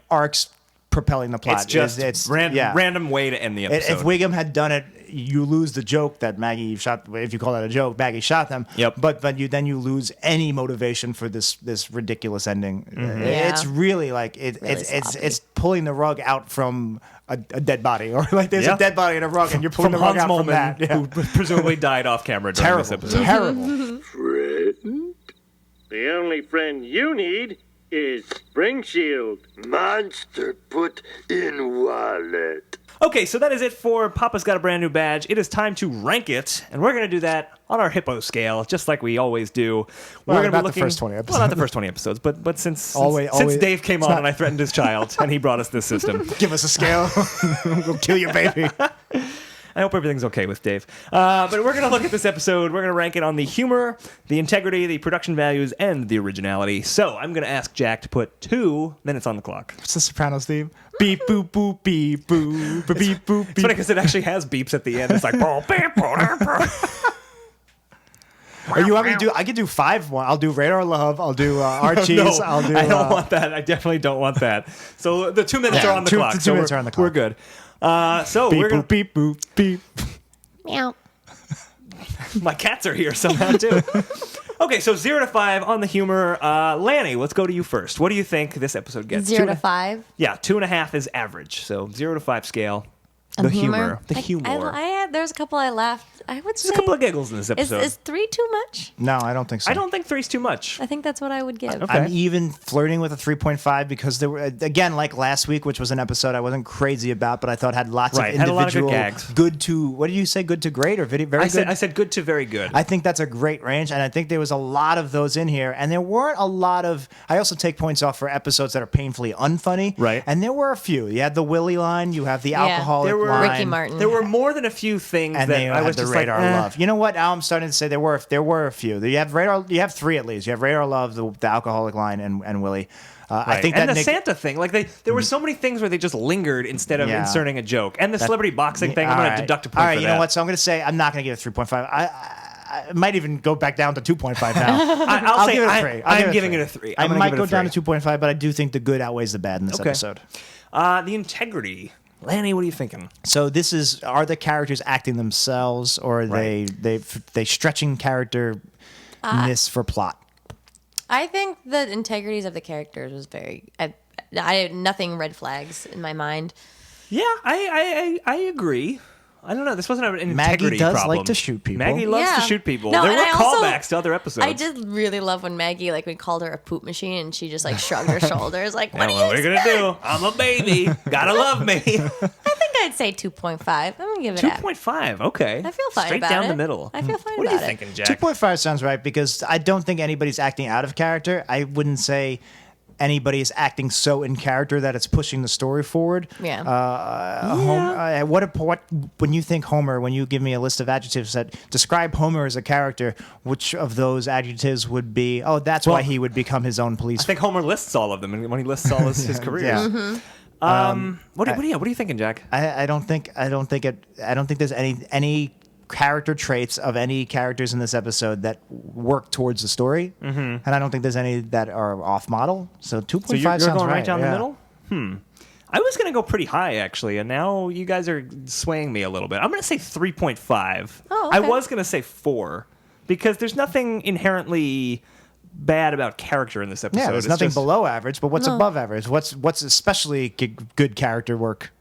arcs propelling the plot. It's just random way to end the episode. If Wiggum had done it, you lose the joke that Maggie shot. If you call that a joke, Maggie shot them. Yep. But you lose any motivation for this ridiculous ending. Mm-hmm. It's really like it's pulling the rug out from a dead body, or like there's a dead body in a rug, and you're pulling the rug out from that. Yeah. Who presumably died off camera during this episode. Terrible. Friend? The only friend you need is Spring Shield. Monster put in wallet. Okay, so that is it for Papa's Got a Brand New Badge. It is time to rank it, and we're going to do that on our Hippo scale, just like we always do. Well, we're going to be the first 20 episodes. Well, not the first 20 episodes, but since Always, Dave came on and I threatened his child, and he brought us this system. Give us a scale. We'll kill your baby. I hope everything's okay with Dave. But we're going to look at this episode. We're going to rank it on the humor, the integrity, the production values, and the originality. So I'm going to ask Jack to put 2 minutes on the clock. What's the Sopranos theme? Beep, boop, boop, beep, boop, beep, boop, beep. It's funny because it actually has beeps at the end. It's like... Or you want me to do? I could do 5. I'll do Radar Love. I'll do Archie's. No, I'll do. I don't want that. I definitely don't want that. So the 2 minutes are on the clock. The 2 minutes are on the clock. We're good. So beep, we're gonna beep, boop, beep. Meow. My cats are here somehow too. Okay, so 0 to 5 on the humor. Lani, let's go to you first. What do you think this episode gets? 0 to 5. Yeah, 2.5 is average. So 0 to 5 scale. The humor. The humor. There's a couple I laughed. I would say There's a couple of giggles in this episode. Is 3 too much? No, I don't think so. I don't think 3's too much. I think that's what I would give. Okay. I'm even flirting with a 3.5 because there were, again, like last week, which was an episode I wasn't crazy about, but I thought had lots of had a lot of good individual gags. Good to, what did you say, good to great or very good? I said good to very good. I think that's a great range, and I think there was a lot of those in here, and there weren't a lot of, I also take points off for episodes that are painfully unfunny. Right. And there were a few. You had the Willie line, you have the alcoholic there were line. Ricky Martin. There were more than a few things And that then you I was had the just Radar like, Love. You know what? Now I'm starting to say there were a few. You have Radar. You have 3 at least. You have Radar Love, the alcoholic line, and Willie. I think and that the Santa thing, like there were so many things where they just lingered instead of inserting a joke, and the celebrity boxing thing. I'm going to deduct a point. All right, for you that. know what? So I'm going to say I'm not going to give it 3.5. I might even go back down to 2.5 now. I'll give it a 3. I'm giving it a 3. I might go down to 2.5, but I do think the good outweighs the bad in this episode. The integrity. Lanny, what are you thinking? So this is, are the characters acting themselves, or are they stretching character-ness for plot? I think the integrities of the characters was very. I had nothing red flags in my mind. Yeah, I agree. I don't know. This wasn't an Maggie integrity does problem. like to shoot people. Maggie loves to shoot people. No, there and were I also- callbacks to other episodes. I did really love when Maggie, like, we called her a poop machine, and she just like shrugged her shoulders, like, Yeah, "What what are are you you gonna do? I'm a baby. Gotta love me. I think I'd say 2.5. I'm gonna give it 2.5. Okay. I feel fine Straight about down it. the middle. I feel fine What are about you it. thinking, Jack? 2.5 sounds right, because I don't think anybody's acting out of character. I wouldn't say anybody is acting so in character that it's pushing the story forward. Yeah. What when you think Homer, when you give me a list of adjectives that describe Homer as a character, which of those adjectives would be? Oh, that's why he would become his own police. I think Homer lists all of them, and when he lists all his careers. Yeah. What are you thinking, Jack? I don't think there's any character traits of any characters in this episode that work towards the story, and I don't think there's any that are off model. So 2.5 So you're sounds going right down the yeah. middle? I was going to go pretty high, actually, and now you guys are swaying me a little bit. I'm going to say 3.5. Oh, I okay. was going to say 4, because there's nothing inherently bad about character in this episode. Yeah, there's It's nothing just- below average, but what's above average? What's especially good character work?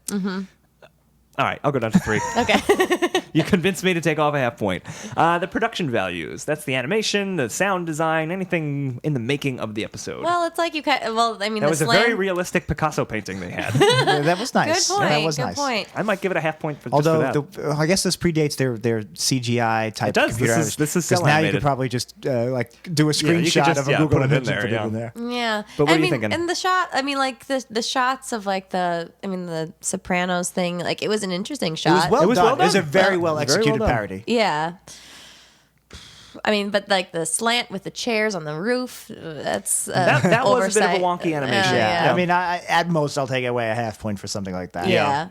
All right, I'll go down to 3. Okay. You convinced me to take off a half point. The production values. That's the animation, the sound design, anything in the making of the episode. Well, it's like you can. Well, I mean, that the was a slang. very realistic Picasso painting they had. Yeah, that was nice. Good point. That was Good nice. point. I might give it a half point for Although just for that. I guess this predates their CGI type It does. computer. This is because now you cell-animated. could probably just like do a you could screenshot just, of a yeah, Google put it in image and there, put yeah. it in there. Yeah. But what I are you mean, thinking? And the shot, I mean, like the shots of like the Sopranos thing, like it was an interesting shot. It was well It was done. well It was a done. very well Very executed well done. parody. Yeah. I mean, but like the slant with the chairs on the roof, that's That was a bit of a oversight. wonky animation. Yeah. I mean, at most, I'll take away a half point for something like that. Yeah.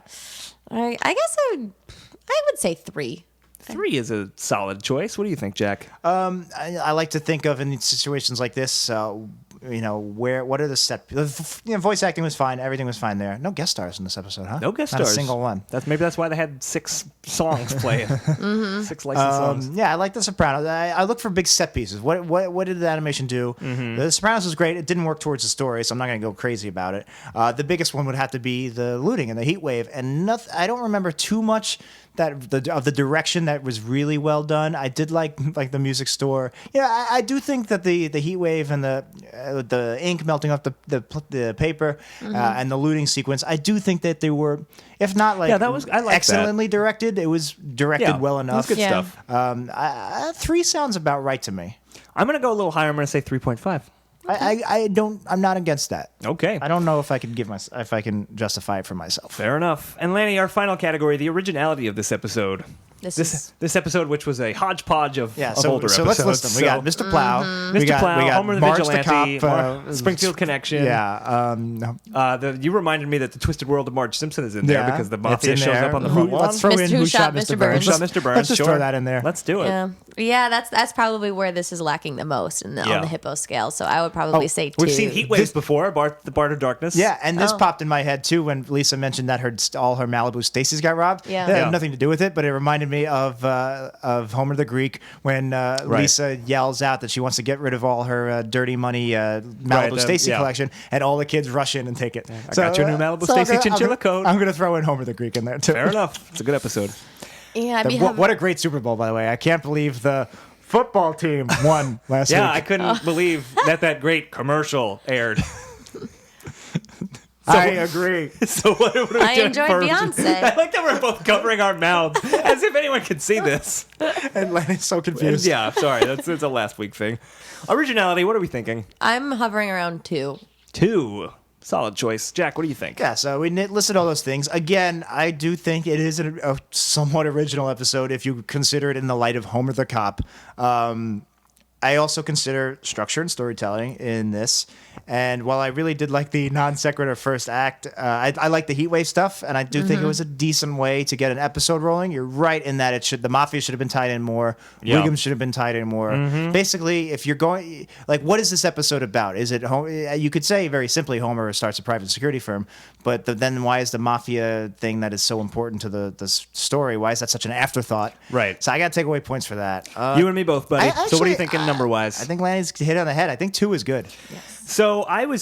I guess I would say 3. 3 is a solid choice. What do you think, Jack? I like to think of in situations like this, what are the set? Voice acting was fine. Everything was fine there. No guest stars in this episode, huh? No guest Not stars. a single one. Maybe that's why they had 6 songs playing. 6 licensed songs. Yeah, I like The Sopranos. I look for big set pieces. What did the animation do? The Sopranos was great. It didn't work towards the story, so I'm not going to go crazy about it. The biggest one would have to be the looting and the heat wave, and I don't remember too much of the direction that was really well done. I did like the music store. Yeah, I do think that the heat wave and the ink melting off the paper and the looting sequence, I do think that they were, if not like I liked excellently directed, it was directed well enough. It was good Yeah. stuff. 3 sounds about right to me. I'm going to go a little higher. I'm going to say 3.5. I'm not against that. Okay. I don't know if I can justify it for myself. Fair enough. And Lanny, our final category, the originality of this episode. This episode, which was a hodgepodge of Yeah, older so let's episodes. list them. We got Mr. Plow, Mr. we got Homer the Marge Vigilante, the cop, Springfield Connection. Yeah, You reminded me that the Twisted World of Marge Simpson is in there yeah, because the it's mafia in shows there. up on the front lawn. Let's throw in Who Shot Mr. Burns? Who Shot Mr. Burns? Let's just Sure. throw that in there. Let's do it. Yeah, that's probably where this is lacking the most on the hippo scale. So I would probably say 2. We've seen heat waves before, the Bart of Darkness. Yeah, and this popped in my head too when Lisa mentioned that all her Malibu Stacy's got robbed. Yeah. That Yeah. had nothing to do with it, but it reminded me of Homer the Greek when Lisa yells out that she wants to get rid of all her dirty money Malibu Stacy collection, and all the kids rush in and take it. I got your new Malibu Stacy chinchilla coat. I'm going to throw in Homer the Greek in there too. Fair enough. It's a good episode. Yeah, I'd be What a great Super Bowl, by the way. I can't believe the football team won last week. Yeah, I couldn't believe that great commercial aired. I agree. So what are we I doing enjoyed first? Beyonce. I like that we're both covering our mouths as if anyone could see this. And Lenny's so confused. Yeah, sorry. That's a last week thing. Originality, what are we thinking? I'm hovering around 2. 2. Solid choice. Jack, what do you think? Yeah, so we listed all those things. Again, I do think it is a somewhat original episode if you consider it in the light of Homer the Cop. I also consider structure and storytelling in this. And while I really did like the non sequitur first act, I like the heatwave stuff, and I do think it was a decent way to get an episode rolling. You're right in that the mafia should have been tied in more. Yeah. Wiggum should have been tied in more. Basically, if you're going, like, what is this episode about? Is it you could say very simply Homer starts a private security firm, but then why is the mafia thing that is so important to the story? Why is that such an afterthought? Right. So I got to take away points for that. You and me both, buddy. So what are you Actually, thinking number wise? I think Lanny's hit on the head. I think 2 is good. So I might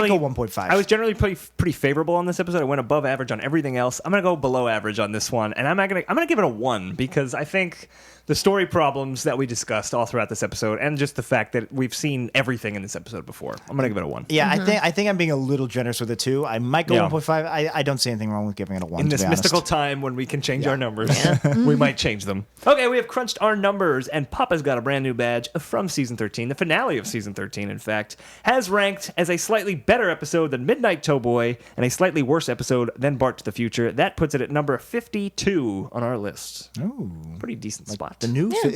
go 1.5. I was generally pretty favorable on this episode. I went above average on everything else. I'm gonna go below average on this one, and I'm gonna give it a 1 because I think the story problems that we discussed all throughout this episode, and just the fact that we've seen everything in this episode before. I'm gonna give it a 1. Yeah, I think I'm being a little generous with it too. I might go 1.5. I don't see anything wrong with giving it a 1. In this mystical time when we can change our numbers, we might change them. Okay, we have crunched our numbers, and Papa's got a brand new badge from season 13. The finale of season 13, in fact, has ranked as a slightly better episode than Midnight Towboy and a slightly worse episode than Bart to the Future. That puts it at number 52 on our list. Ooh, pretty decent spot. It's the new 52.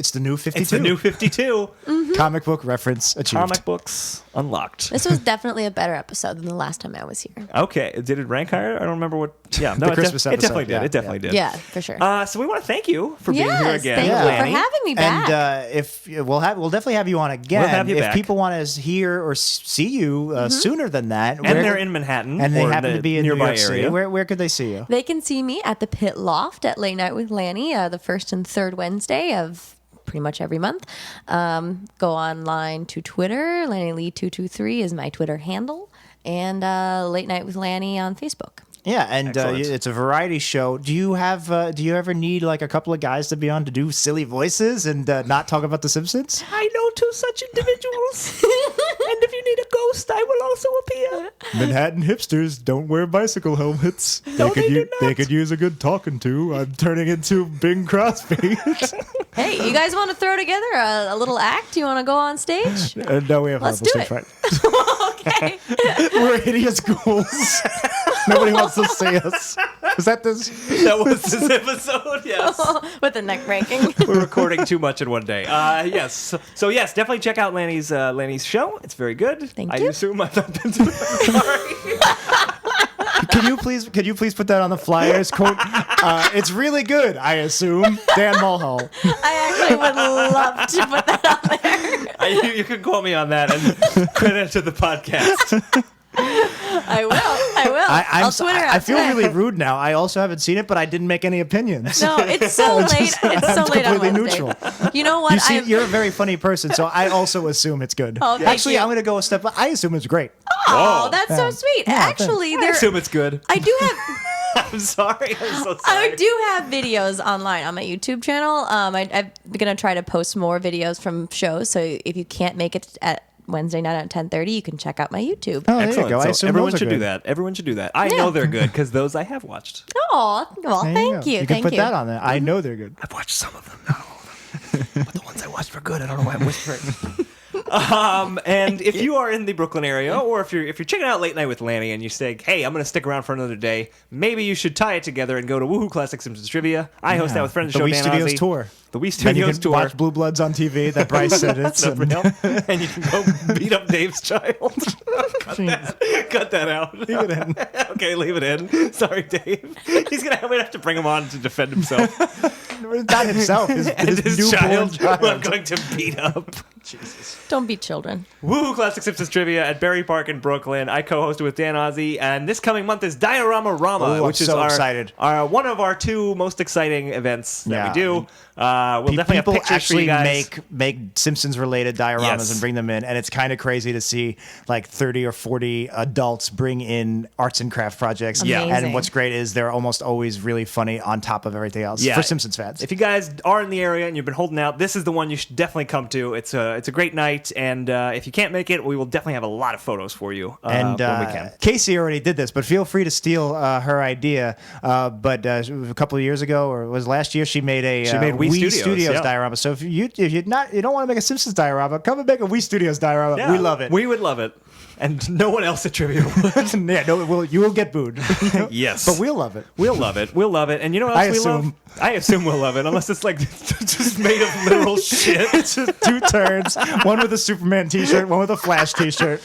It's the new 52. Comic book reference achieved. Comic books unlocked. This was definitely a better episode than the last time I was here. Okay, did it rank higher? I don't remember what. Yeah, no, The Christmas it definitely episode. did. Yeah, It definitely did. Yeah, for sure. So we want to thank you for being here again, thank you for Lanny. having me back. And if we'll definitely have you on again. We'll have you if back. people want to hear or see you sooner than that, And they're in Manhattan, and they or happen the to be in New nearby York City, area. where could they see you? They can see me at the Pit Loft at Late Night with Lanny, the first and third Wednesday of pretty much every month. Go online to Twitter. LannyLee223 is my Twitter handle. And Late Night with Lanny on Facebook. Yeah, and Excellent. it's a variety show. Do you ever need like a couple of guys to be on to do silly voices and not talk about The Simpsons? I know 2 such individuals. And if you need a ghost, I will also appear. Manhattan hipsters don't wear bicycle helmets. No, they do not. They could use a good talking to. I'm turning into Bing Crosby. Hey, you guys want to throw together a little act? You want to go on stage? No, we have Let's horrible do stage it. fright. Okay. We're hideous ghouls. Nobody wants to see us. Was that this? That was this episode, yes. With the neck breaking. We're recording too much in one day. Yes. So yes, definitely check out Lanny's show. It's very good. Thank I you. assume I've not been to it. Sorry. Could you please put that on the flyers? Quote, it's really good, I assume. Dan Mulhall. I actually would love to put that on there. You can quote me on that and credit it to the podcast. I will. I'll Twitter out I feel today. really rude now. I also haven't seen it, but I didn't make any opinions. No, it's so late. It's so I'm late on completely Wednesday. neutral. You know what? You see, you're a very funny person, so I also assume it's good. Oh, thank Actually, you. I'm going to go a step. I assume it's great. Oh, that's so sweet. Yeah, Actually, I there. assume it's good. I do have. I'm sorry. I'm so sorry. I do have videos online on my YouTube channel. I'm gonna try to post more videos from shows. So if you can't make it at Wednesday night at 10:30, you can check out my YouTube. Oh, there you Excellent. go. I So assume everyone those are should do good. that. Everyone should do that. I know they're good because those I have watched. Oh, well, There thank go. you. You can Thank put you. that on there. I know they're good. I've watched some of them, not all of them. But the ones I watched were good. I don't know why I'm whispering. And if you are in the Brooklyn area, or if you're checking out Late Night with Lanny and you say, hey, I'm going to stick around for another day, maybe you should tie it together and go to Woohoo Classic Simpsons Trivia. I host that with friends of The the Wii show, Dan Studios Ozzie. tour. The Wii Then you Studios can tour. watch Blue Bloods on TV that Bryce said it's. That's and you can go beat up Dave's child. Cut that out. Leave it in. Okay, leave it in. Sorry, Dave. We're gonna have to bring him on to defend himself. Not himself, his And his newborn child, child. who I'm going to beat up. Don't be children. Woohoo Classic Simpsons Trivia at Berry Park in Brooklyn. I co-hosted with Dan Ozzie, and this coming month is Diorama Rama, Oh, I'm which is so excited. one of our 2 most exciting events that we do. We'll definitely have People pictures for you actually guys. make Simpsons related dioramas Yes. and bring them in, and it's kind of crazy to see like 30 or 40 adults bring in arts and craft projects. Yeah. Amazing. And what's great is they're almost always really funny on top of everything else for Simpsons fans. If you guys are in the area and you've been holding out, this is the one you should definitely come to. It's a great night, and if you can't make it, we will definitely have a lot of photos for you And when we can. Casey already did this, but feel free to steal her idea. But a couple of years ago, or it was last year, she made a Wii Studios, yeah. diorama. So if you don't want to make a Simpsons diorama, come and make a Wii Studios diorama. Yeah, We love it. We would love it. And no one else at trivia would. Yeah, no, you will get booed. Yes. But we'll love it. We'll love it. We'll love it. And you know what else love? I assume we'll love it, unless it's like just made of literal shit. It's just two turds, one with a Superman t-shirt, one with a Flash t-shirt.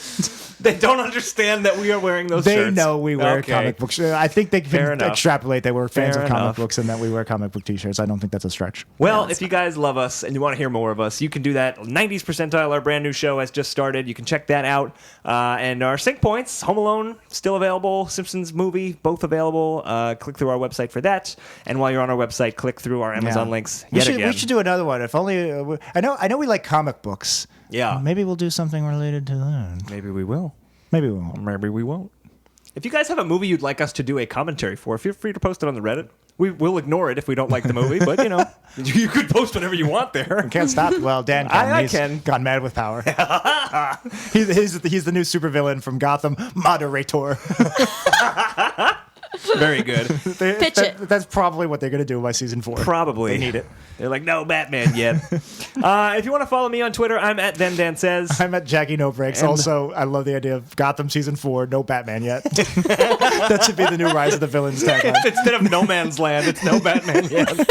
They don't understand that we are wearing those shirts. They know we wear comic books. I think they can extrapolate that we're fans of comic books and that we wear comic book t-shirts. I don't think that's a stretch. Well, if you guys love us and you want to hear more of us, you can do that. 90s Percentile, our brand new show, has just started. You can check that out. And our sync points, Home Alone, still available. Simpsons movie, both available. Click through our website for that. And while you're on our website, click through our Amazon links. We should do another one. If only I know we like comic books. Yeah. Maybe we'll do something related to that. Maybe we will. Maybe we won't. Maybe we won't. If you guys have a movie you'd like us to do a commentary for, feel free to post it on the Reddit. Will ignore it if we don't like the movie, but you could post whatever you want there. You can't stop. Well, Dan can. I He's can. Gone mad with power. He's the new supervillain from Gotham, Moderator. Very good. Pitch it. That's probably what they're going to do by season 4. Probably. They need it. They're like, no Batman yet. If you want to follow me on Twitter, I'm at ThenDanSays. I'm at Jackie No Breaks. Also, I love the idea of Gotham Season 4, no Batman yet. That should be the new Rise of the Villains tagline. Instead of No Man's Land, it's no Batman yet.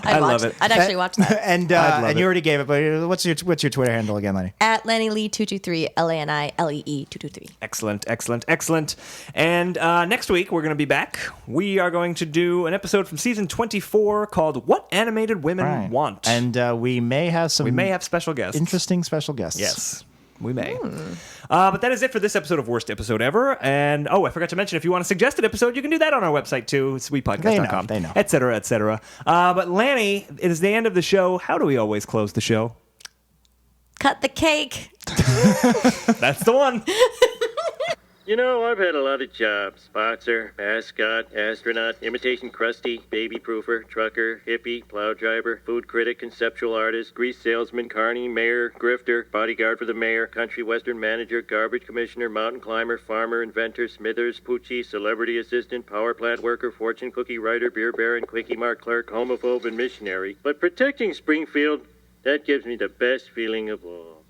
I love it. I'd actually watch that. And you already gave it, but what's your Twitter handle again, Lani? At Lani Lee 223, LANILEE 223. Excellent. And next week we're going to be back. We are going to do an episode from season 24 called "What Animated Women Want," and we may have special guests. Interesting special guests. Yes. We may. But that is it for this episode of Worst Episode Ever. And, I forgot to mention, if you want a suggested episode, you can do that on our website, too. It's sweetpodcast.com. They know. Et cetera, et cetera. But, Lani, it is the end of the show. How do we always close the show? Cut the cake. That's the one. You know, I've had a lot of jobs. Boxer, mascot, astronaut, imitation crusty, baby proofer, trucker, hippie, plow driver, food critic, conceptual artist, grease salesman, carny, mayor, grifter, bodyguard for the mayor, country western manager, garbage commissioner, mountain climber, farmer, inventor, smithers, poochie, celebrity assistant, power plant worker, fortune cookie writer, beer baron, quickie mart clerk, homophobe, and missionary. But protecting Springfield, that gives me the best feeling of all.